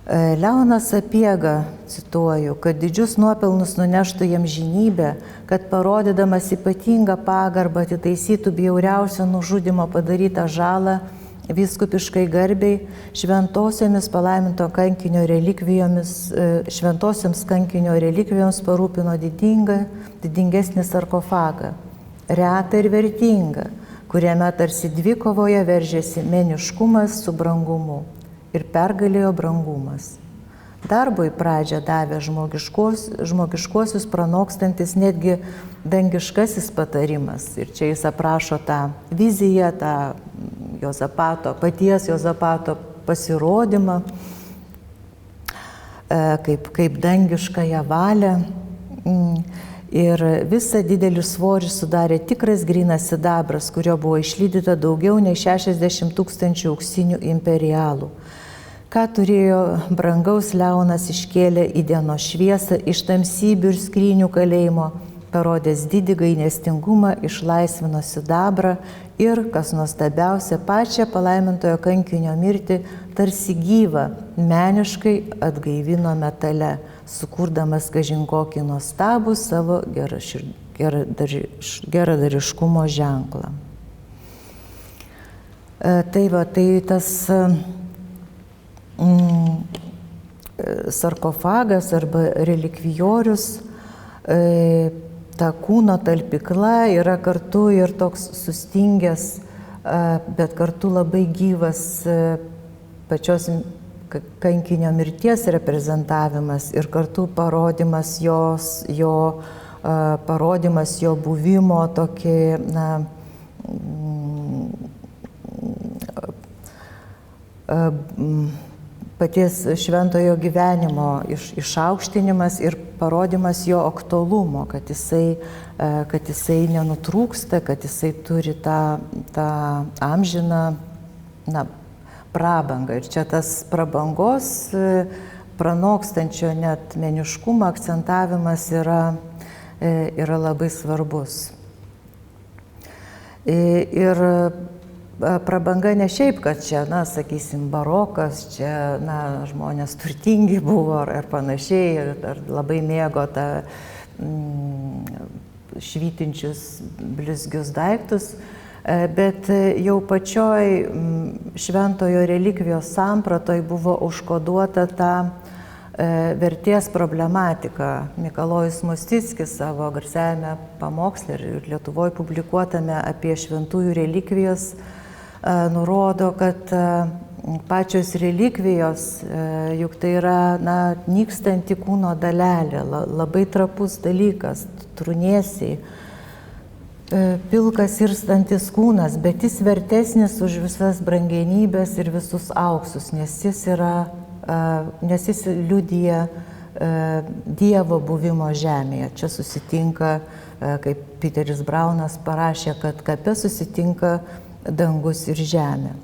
Leonas Sapiega, cituoju, kad didžius nuopelnus nuneštų į amžinybę, kad parodydamas ypatingą pagarbą atitaisytų bjauriausio nužudymo padarytą žalą vyskupiškai garbiai, šventosioms kankinio relikvijoms parūpino didingesnį sarkofagą, retą ir vertingą, kuriame tarsi dvikovoje veržėsi meniškumas su brangumu ir pergalėjo brangumas. Darbui pradžią davė žmogiškuosius pranokstantis netgi dangiškasis patarimas. Ir čia jis aprašo tą viziją, tą paties Juozapato pasirodymą, kaip dangiškąją valią. Ir visą didelį svorį sudarė tikras grynas sidabras, kurio buvo išlydyta daugiau nei 60 000 auksinių imperialų. Ką turėjo brangaus, Leonas iškėlė į dienos šviesą iš tamsybių ir skrynių kalėjimo, parodęs didį gailestingumą, išlaisvino sidabrą ir, kas nuostabiausia, pačią palaimintojo kankinio mirtį tarsi gyvą, meniškai atgaivino metale, sukurdamas kažin kokį nuostabų savo geradariškumo ženklą. Tai tas sarkofagas arba relikvijorius, ta kūno talpykla yra kartu ir toks sustingęs, bet kartu labai gyvas pačios kankinio mirties reprezentavimas ir kartu parodymas jo buvimo tokį, paties šventojo gyvenimo išaukštinimas ir parodymas jo aktualumo, kad jisai nenutrūksta, kad jisai turi tą amžiną prabangą. Ir čia tas prabangos pranokstančio net meniškumo akcentavimas yra labai svarbus. Ir prabanga ne šiaip, kad čia, sakysim, barokas, čia, žmonės turtingi buvo ar panašiai, ar labai mėgo tą švytinčius blizgius daiktus, bet jau pačioj šventojo relikvijos sampratoj buvo užkoduota ta vertės problematika. Mikalojus Mostickis savo garsiajame pamoksle ir Lietuvoje publikuotame apie šventųjų relikvijas nurodo, kad pačios relikvijos, juk tai yra nykstanti kūno dalelė, labai trapus dalykas, trūnėsiai, pilkas irstantis kūnas, bet jis vertesnis už visas brangenybės ir visus auksus, nes jis liudija Dievo buvimo žemėje. Čia susitinka, kaip Peteris Braunas parašė, kad kape susitinka dangus ir žemė.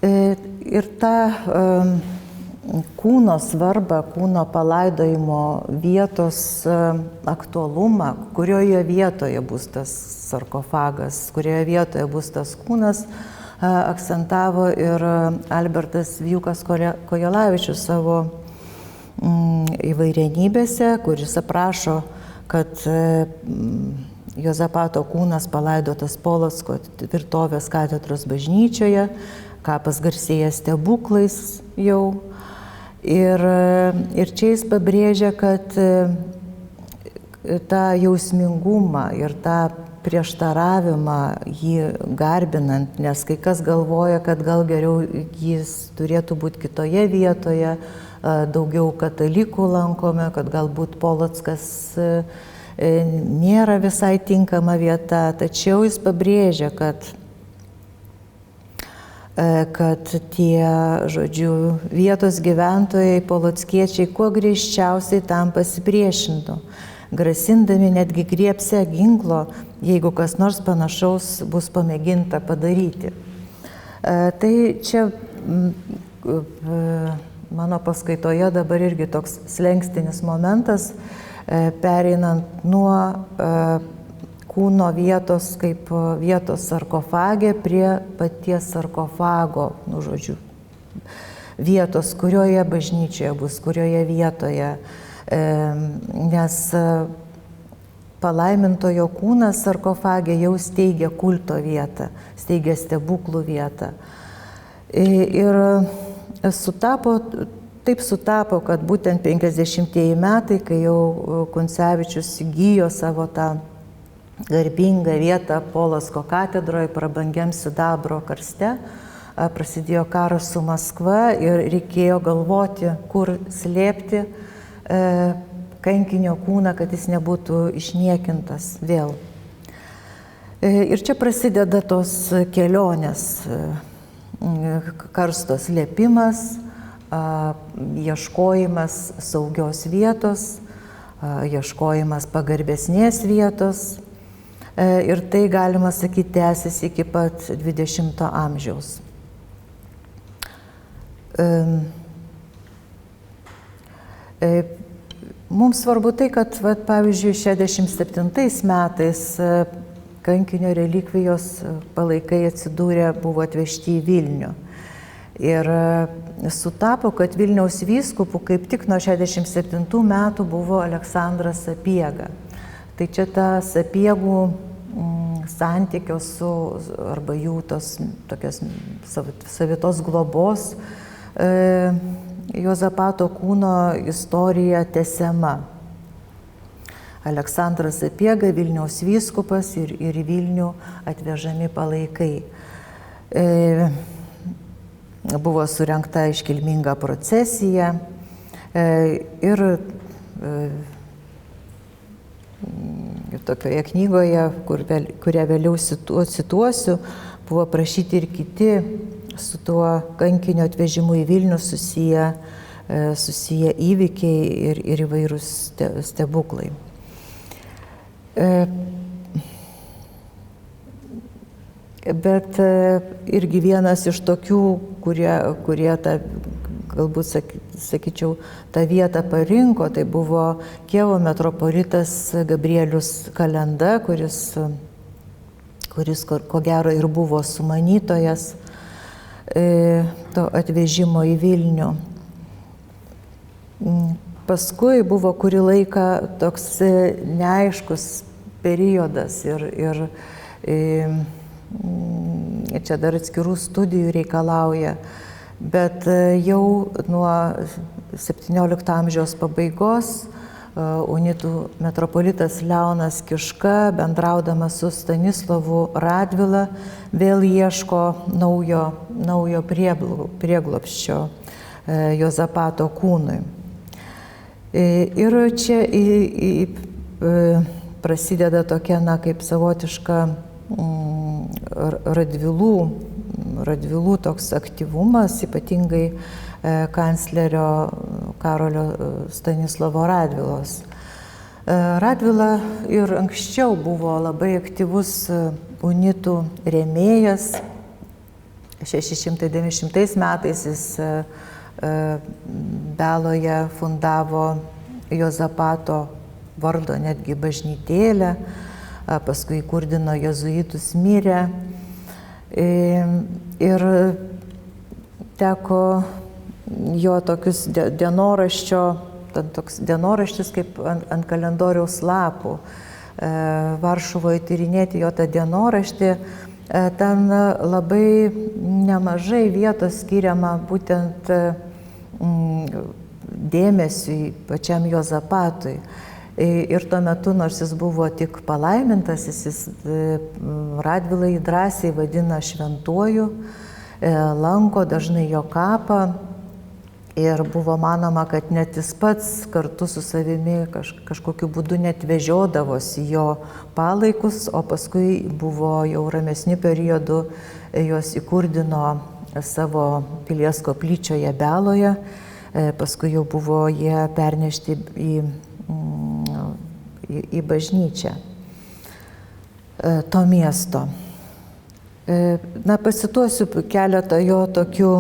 Ir tą kūno svarbą, kūno palaidojimo vietos aktualumą, kurioje vietoje bus tas sarkofagas, kurioje vietoje bus tas kūnas, akcentavo ir Albertas Vijūkas Kojelavičius savo įvairienybėse, kuris aprašo, kad Juozapato kūnas palaidotas Polocko tvirtovės katedros bažnyčioje, kapas garsėja stebuklais jau. Ir čia jis pabrėžia, kad tą jausmingumą ir tą prieštaravimą jį garbinant, nes kai kas galvoja, kad gal geriau jis turėtų būti kitoje vietoje, daugiau katalikų lankome, kad galbūt Polockas nėra visai tinkama vieta, tačiau jis pabrėžia, kad tie, vietos gyventojai, polockiečiai, kuo griežčiausiai tam pasipriešintų, grasindami netgi griebsią ginklo, jeigu kas nors panašaus bus pamėginta padaryti. Tai čia mano paskaitoje dabar irgi toks slenkstinis momentas, pereinant nuo kūno vietos kaip vietos sarkofage prie paties sarkofago, vietos, kurioje bažnyčioje bus, kurioje vietoje, nes palaimintojo kūnas sarkofage jau steigia kulto vietą, steigia stebuklų vietą. Ir taip sutapo, kad būtent 50-ieji metai, kai jau Kuncevičius įgijo savo tą garbingą vietą Polocko katedroje, prabangiam sidabro karste, prasidėjo karas su Maskva ir reikėjo galvoti, kur slėpti kankinio kūną, kad jis nebūtų išniekintas vėl. Ir čia prasideda tos kelionės, karsto slėpimas, ieškojimas saugios vietos, ieškojimas pagarbesnės vietos. Ir tai, galima sakyti, tęsiasi iki pat 20 amžiaus. Mums svarbu tai, kad, pavyzdžiui, 67 metais kankinio relikvijos palaikai buvo atvežti į Vilnių. Ir sutapo, kad Vilniaus vyskupų kaip tik nuo 67 metų buvo Aleksandras Sapiega. Tai čia ta Sapiegų santykio su, arba jų tos tokios savitos globos Juozapato kūno istorija tęsiama. Aleksandras Sapiega, Vilniaus vyskupas ir į Vilnių atvežami palaikai. Buvo surengta iškilminga procesija ir tokioje knygoje, kurią vėliau cituosiu, buvo prašyti ir kiti su tuo kankinio atvežimu į Vilnių susiję įvykiai ir įvairūs stebuklai. Bet irgi vienas iš tokių, kurie tą, galbūt sakyčiau, tą vietą parinko, tai buvo Kijevo metropolitas Gabrielius Kalenda, kuris ko gero ir buvo sumanytojas to atvežimo į Vilnių. Paskui buvo kurį laiką toks neaiškus periodas ir čia dar atskirų studijų reikalauja, bet jau nuo 17 amžiaus pabaigos unitų metropolitas Leonas Kiška, bendraudamas su Stanislovu Radvila, vėl ieško naujo naujo prieglobsčio Juozapato kūnui. Ir čia prasideda tokia, kaip savotiška Radvilų toks aktyvumas, ypatingai kanclerio Karolio Stanislovo Radvilos. Radvila ir anksčiau buvo labai aktyvus unitų rėmėjas. 690 metais jis Beloje fundavo Juozapato vardo netgi bažnytėlę, paskui įkurdino jėzuitus Mirę. Ir teko jo tokius toks dienoraštis kaip ant kalendoriaus lapų. Varšuvoje tyrinėti jo tą dienoraštį, ten labai nemažai vietos skiriama būtent dėmesiui pačiam Juozapatui. Ir tuo metu, nors jis buvo tik palaimintas, jis Radvilą drąsiai vadina šventuoju, lanko dažnai jo kapą ir buvo manoma, kad net jis pats kartu su savimi kažkokiu būdu net vežiodavosi jo palaikus, o paskui buvo jau ramesniu periodu juos įkurdino savo pilies koplyčioje Beloje, paskui jau buvo jie pernešti į bažnyčią to miesto. Pasituosiu keletą jo tokių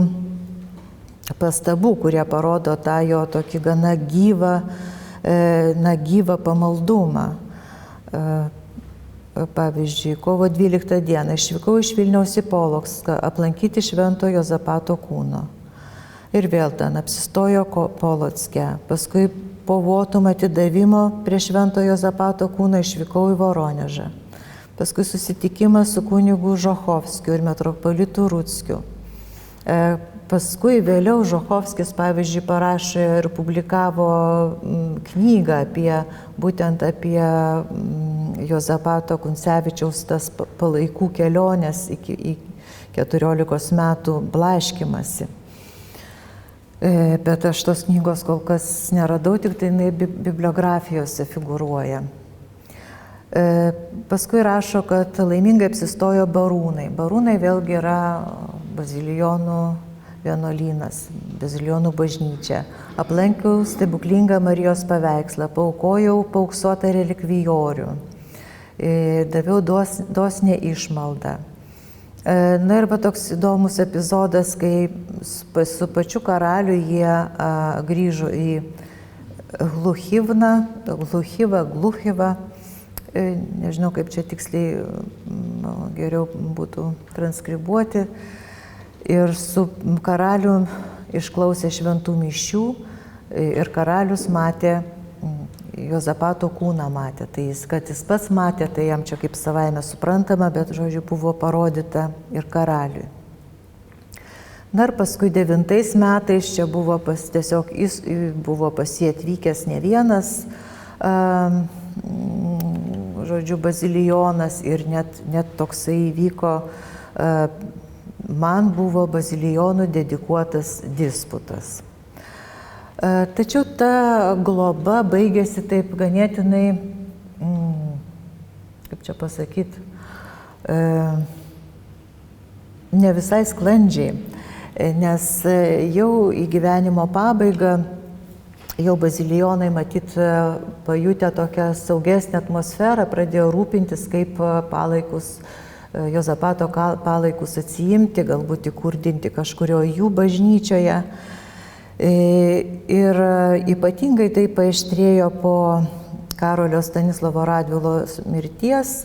pastabų, kurie parodo tą jo tokį gana gyvą pamaldumą. Pavyzdžiui, kovo 12 dieną išvykau iš Vilniaus į Polokską aplankyti švento Juozapato kūno. Ir vėl ten apsistojo Polocke. Paskui po votum atidavimo prie švento Juozapato kūno išvykau į Voronežą. Paskui susitikimas su kunigu Žochovskiu ir metropolitu Rutskiu. Paskui vėliau Žochovskis, pavyzdžiui, parašė ir publikavo knygą būtent apie Juozapato Kuncevičiaus tas palaikų kelionės iki 14 metų blaškymasi. Bet aš tos knygos kol kas neradau, tik tai jinai bibliografijose figūruoja. Paskui rašo, kad laimingai apsistojo Barūnai. Barūnai vėlgi yra bazilijonų vienuolynas, bazilijonų bažnyčia. Aplankiau stebuklingą Marijos paveikslą, paaukojau paauksuotą relikvijorių, daviau dosnią išmaldą. Na ir toks įdomus epizodas, kai su pačiu karaliu jie grįžo į Gluchivą, nežinau kaip čia tiksliai geriau būtų transkribuoti, ir su karaliu išklausė šventų mišių ir karalius matė, Juozapato kūną matė. Tai kad jis pats matė, tai jam čia kaip savaime suprantama, bet žodžiu buvo parodyta ir karaliui. Na ir paskui 9 metais čia buvo tiesiog buvo pas jį atvykęs ne vienas, žodžiu, bazilijonas ir net toksai įvyko, man buvo bazilijonų dedikuotas disputas. Tačiau ta globa baigėsi taip ganėtinai, kaip čia pasakyti, ne visai sklandžiai, nes jau į gyvenimo pabaigą jau bazilijonai matyt pajutę tokią saugesnę atmosferą, pradėjo rūpintis, kaip palaikus, Juozapato palaikus atsiimti, galbūt įkurdinti kažkurio jų bažnyčioje. Ir ypatingai tai paaštrėjo po Karolio Stanislovo Radvilos mirties.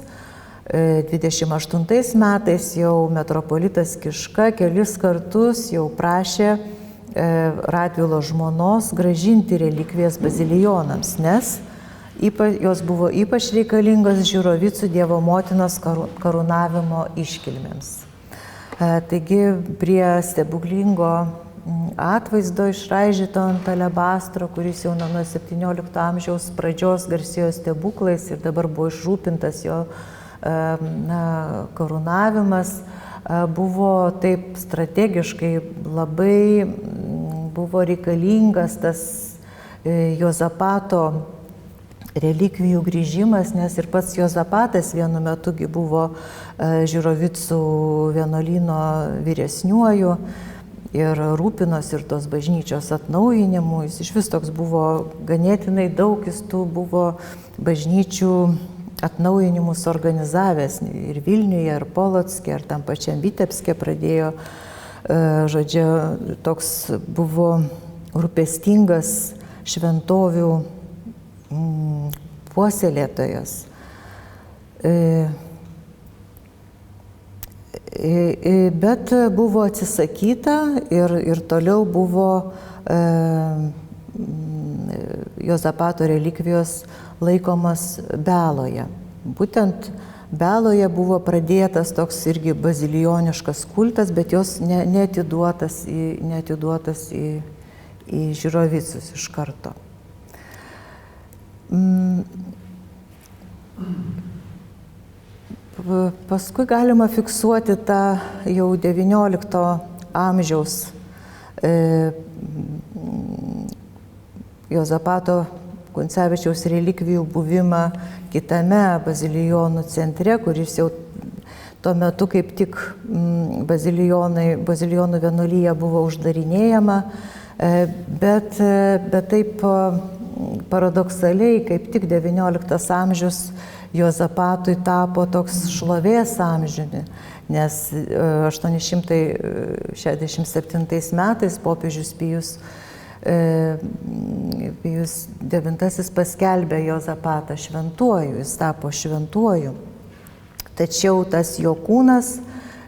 28 metais jau metropolitas Kiška kelis kartus jau prašė Radvilo žmonos grąžinti relikvijas bazilijonams, nes jos buvo ypač reikalingos Žiūrovicų Dievo motinos karūnavimo iškilmėms. Taigi prie stebuklingo atvaizdo išraižyto ant alebastro, kuris jau nuo 17 amžiaus pradžios garsėjo stebuklais ir dabar buvo išrūpintas jo karūnavimas, buvo taip strategiškai labai buvo reikalingas tas Juozapato relikvijų grįžimas, nes ir pats Juozapatas vienu metugi buvo Žirovicų vienuolyno vyresniuoju ir rūpinos ir tos bažnyčios atnaujinimu. Jis iš vis toks buvo ganėtinai daug, jis tų buvo bažnyčių atnaujinimus organizavęs ir Vilniuje, ir Polocke, ir tam pačiam Vitebske pradėjo, žodžiu, toks buvo rūpestingas šventovių puoselėtojas. Bet buvo atsisakyta ir toliau buvo Juozapato relikvijos laikomas Beloje. Būtent Beloje buvo pradėtas toks irgi bazilioniškas kultas, bet jos neatiduotas į Žirovicus iš karto. Paskui galima fiksuoti tą jau XIX amžiaus Juozapato Kuncevičiaus relikvijų buvimą kitame bazilijonų centre, kuris jau tuo metu kaip tik bazilijonų vienuolija buvo uždarinėjama, bet taip paradoksaliai, kaip tik XIX amžius Juozapatui tapo toks šlovės amžiumi, nes 867 metais popiežius Pijus IX paskelbė Juozapatą šventuoju, jis tapo šventuoju. Tačiau tas jo kūnas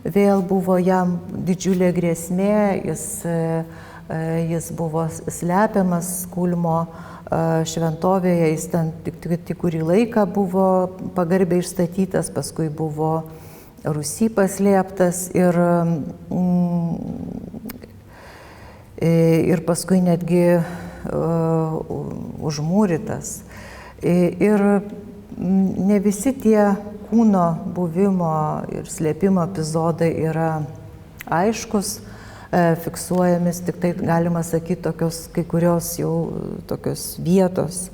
vėl buvo jam didžiulė grėsmė, jis buvo slepiamas Kulmo šventovėje, jis ten tik kurį laiką buvo pagarbiai išstatytas, paskui buvo Rūsy paslėptas ir paskui netgi užmūrytas. Ir ne visi tie kūno buvimo ir slėpimo epizodai yra aiškus, fiksuojamis, tik tai galima sakyti tokios, kai kurios jau tokios vietos.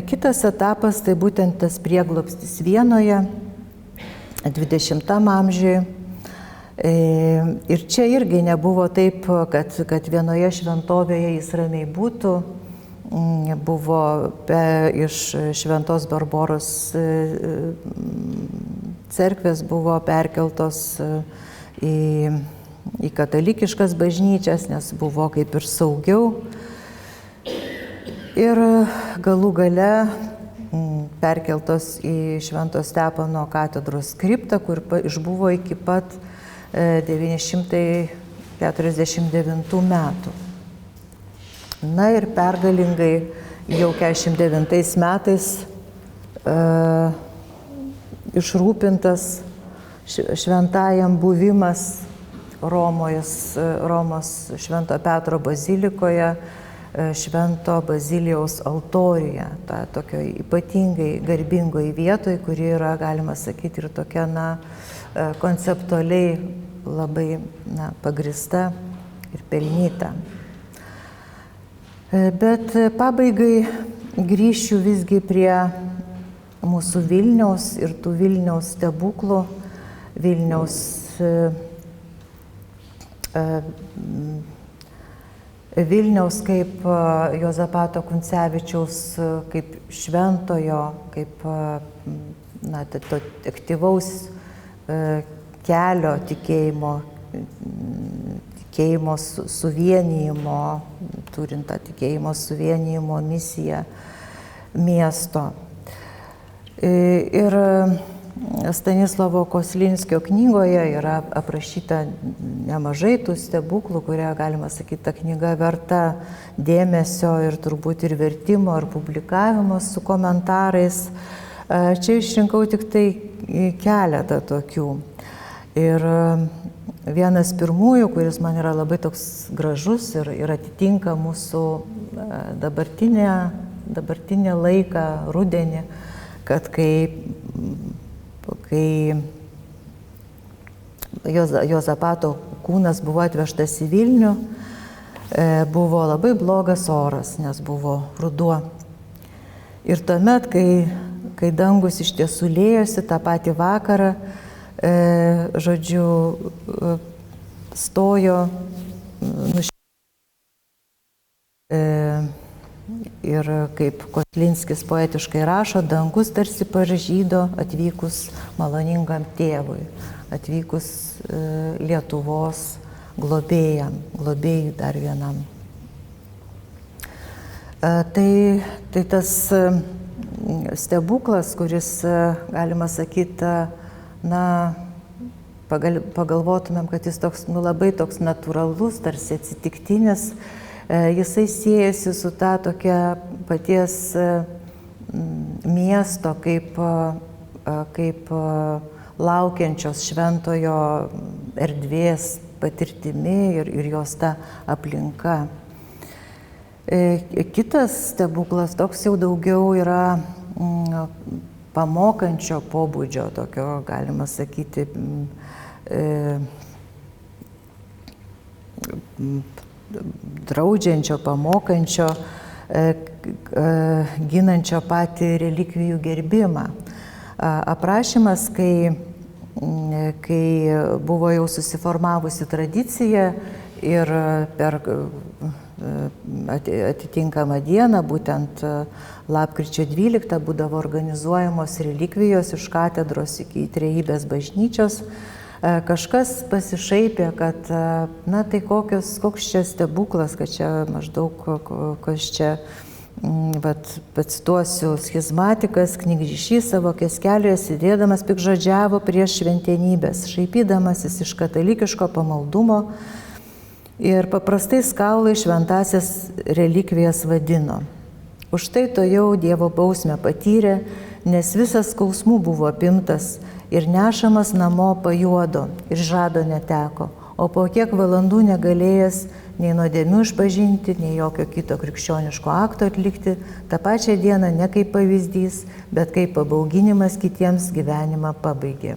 Kitas etapas tai būtent tas prieglobstis Vienoje, 20 amžiuje. Ir čia irgi nebuvo taip, kad vienoje šventovėje jis ramiai būtų. Buvo iš Šventos Barboros cerkvės buvo perkeltos į katalikiškas bažnyčias, nes buvo kaip ir saugiau. Ir galų gale perkeltos į Švento Stepono katedros kriptą, kur išbuvo iki pat 949 metų. Na ir pergalingai jau 49 metais išrūpintas šventajam buvimas Romos Švento Petro bazilikoje, Švento Bazilijaus altoriuje, ta tokio ypatingai garbingoje vietoje, kuri yra, galima sakyti, ir tokia, konceptualiai labai pagrįsta ir pelnyta. Bet pabaigai grįšiu visgi prie mūsų Vilniaus ir tų Vilniaus stebuklų, Vilniaus kaip Juozapato Kuncevičiaus, kaip šventojo, kaip to aktyvaus kelio tikėjimo suvienijimo, turint tą tikėjimo suvienijimo misiją miesto. Ir Stanislovo Koslinskio knygoje yra aprašyta nemažai tų stebuklų, kurie, galima sakyti, ta knyga verta dėmesio ir turbūt ir vertimo, ir publikavimo su komentarais. Čia išrinkau tik tai keletą tokių. Ir vienas pirmųjų, kuris man yra labai toks gražus ir atitinka mūsų dabartinį laiką, rudenį, kad kai Juozapato kūnas buvo atvežtas į Vilnių, buvo labai blogas oras, nes buvo ruduo. Ir tuomet, kai dangus iš tiesų liejosi tą patį vakarą, stojo ir kaip Kotlinskis poetiškai rašo, dangus tarsi pažydo atvykus maloningam tėvui, atvykus Lietuvos globėjui dar vienam. Tai tas stebuklas, kuris, galima sakyti, pagalvotumėm, kad jis toks, labai toks natūralus, tarsi atsitiktinis, jisai siejasi su ta tokia paties miesto kaip laukiančios šventojo erdvės patirtimi ir jos ta aplinka. Kitas stebuklas toks jau daugiau yra pamokančio pobūdžio, tokio, galima sakyti, draudžiančio, pamokančio, ginančio patį relikvijų gerbimą. Aprašymas, kai buvo jau susiformavusi tradicija ir per atitinkamą dieną, būtent lapkričio 12, būdavo organizuojamos relikvijos iš katedros iki Trejybės bažnyčios. Kažkas pasišaipė, kad, tai koks čia stebuklas, kad čia maždaug, kas čia, pacituosiu, schizmatikas, knygrišys savo kioskelyje sėdėdamas piktžodžiavo prieš šventenybės, šaipydamasis iš katalikiško pamaldumo ir paprastais kaulais šventasias relikvijas vadino. Už tai to jau Dievo bausmę patyrė, nes visas skausmų buvo apimtas ir nešamas namo pajuodo ir žado neteko, o po kiek valandų negalėjęs nei nuodėmių išpažinti, nei jokio kito krikščioniško akto atlikti, tą pačią dieną ne kaip pavyzdys, bet kaip pabauginimas kitiems gyvenimą pabaigė.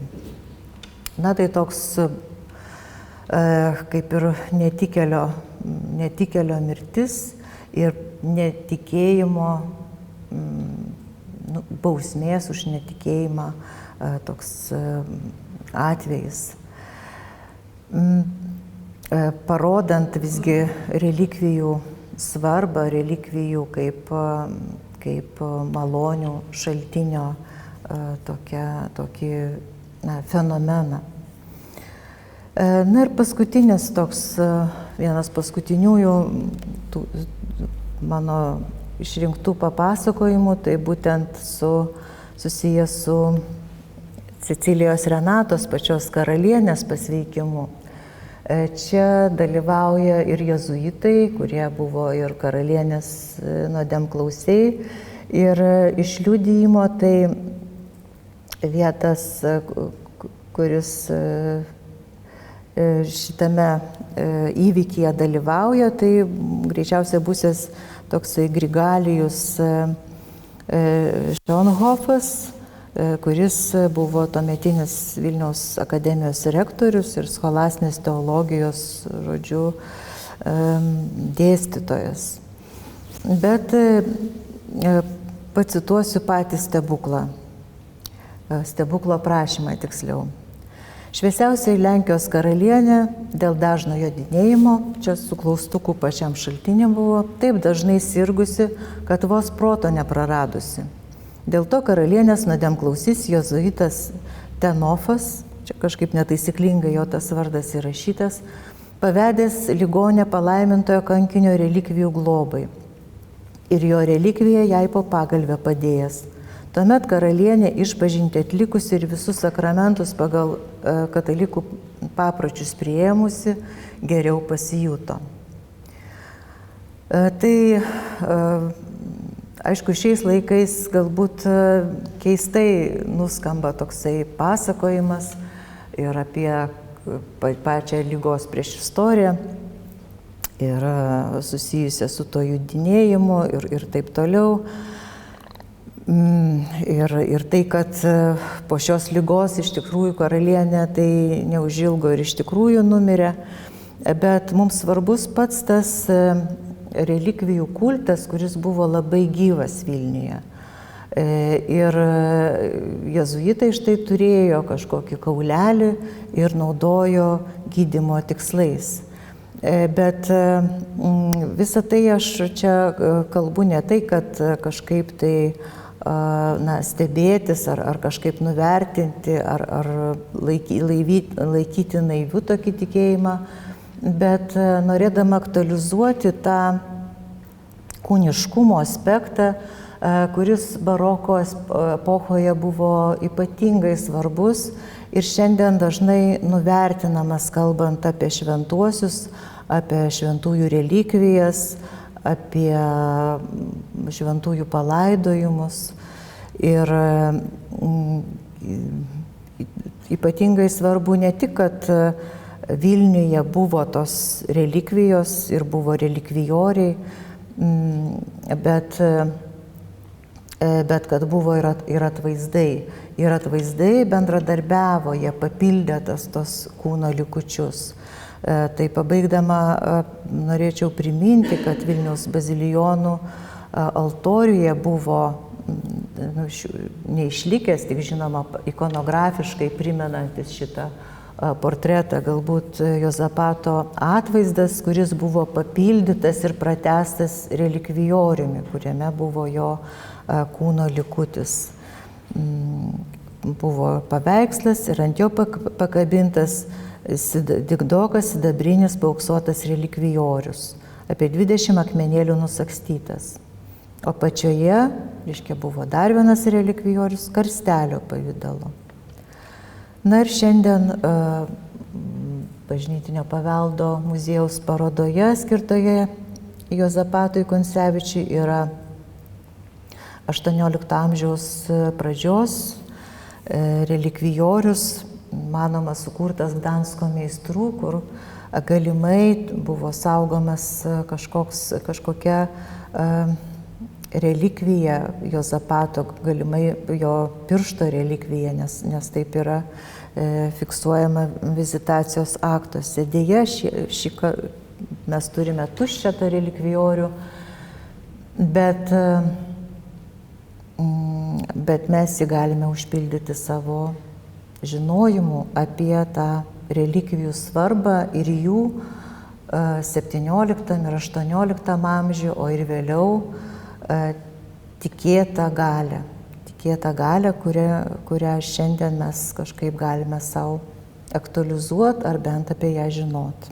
Tai toks kaip ir netikėlio mirtis ir netikėjimo, bausmės už netikėjimą toks atvejis. Parodant visgi relikvijų svarbą, relikvijų kaip malonių šaltinio tokį fenomeną. Ir paskutinis toks, vienas paskutiniųjų mano išrinktų papasakojimų, tai būtent susijęs su Cecilijos Renatos, pačios karalienės pasveikimu. Čia dalyvauja ir jėzuitai, kurie buvo ir karalienės nuodėmklausiai. Ir iš liudijimo tai vietas, kuris šitame įvykyje dalyvauja, tai greičiausiai būsės toksai Grigalijus Schönhofas, kuris buvo tuometinis Vilniaus akademijos rektorius ir scholastinės teologijos, dėstytojas. Bet pacituosiu patį stebuklą, stebuklo prašymą tiksliau. Šviesiausiai Lenkijos karalienė dėl dažno jodinėjimo, čia su klaustuku pačiam šaltiniam buvo, taip dažnai sirgusi, kad vos proto nepraradusi. Dėl to karalienės nuodėmklausys jėzuitas Tenofas, čia kažkaip netaisyklingai jo tas vardas įrašytas, pavedęs ligonę palaimintojo kankinio relikvijų globai ir jo relikviją jai po pagalvę padėjęs. Tuomet karalienė išpažintį atlikusi ir visus sakramentus pagal katalikų papročius priėmusi, geriau pasijuto. Tai aišku, šiais laikais galbūt keistai nuskamba toksai pasakojimas ir apie pačią ligos priešistoriją ir susijusią su to judinėjimu ir taip toliau. Ir tai, kad po šios ligos iš tikrųjų karalienė tai neužilgo ir iš tikrųjų numirė, bet mums svarbus pats tas relikvijų kultas, kuris buvo labai gyvas Vilniuje. Ir jėzuitai štai turėjo kažkokį kaulelį ir naudojo gydymo tikslais. Bet visą tai aš čia kalbu ne tai, kad kažkaip tai stebėtis ar kažkaip nuvertinti, ar laikyti naiviu tokį tikėjimą, bet norėdama aktualizuoti tą kūniškumo aspektą, kuris baroko epochoje buvo ypatingai svarbus ir šiandien dažnai nuvertinamas, kalbant apie šventuosius, apie šventųjų relikvijas, apie šventųjų palaidojimus. Ir ypatingai svarbu ne tik, kad Vilniuje buvo tos relikvijos ir buvo relikvijoriai, bet kad buvo ir atvaizdai. Ir atvaizdai bendradarbiavo, jie papildė tos kūno likučius. Tai pabaigdama norėčiau priminti, kad Vilniaus bazilijonų altoriuje buvo neišlikęs, tik žinoma, ikonografiškai primenantis šitą portretą, galbūt Juozapato atvaizdas, kuris buvo papildytas ir pratęstas relikvijoriumi, kuriame buvo jo kūno likutis. Buvo paveikslas ir ant jo pakabintas dikdokas sidabrinis paauksuotas relikvijorius, apie 20 akmenėlių nusakstytas. O pačioje, reiškia, buvo dar vienas relikvijorius karstelio pavidalo. Na ir šiandien Bažnytinio paveldo muziejaus parodoje skirtoje Juozapatui Kuncevičiui yra 18 amžiaus pradžios relikvijorius, manoma, sukurtas Gdansko meistrų, kur galimai buvo saugomas kažkokia relikvija Juozapato, galimai jo piršto relikvija, nes taip yra fiksuojama vizitacijos aktuose. Deja, mes turime tuščią tą relikvijorių, bet mes jį galime užpildyti savo žinojimu apie tą relikvijų svarbą ir jų 17 ir 18 amžių, o ir vėliau tikėtą galią, kurią šiandien mes kažkaip galime savo aktualizuoti ar bent apie ją žinoti.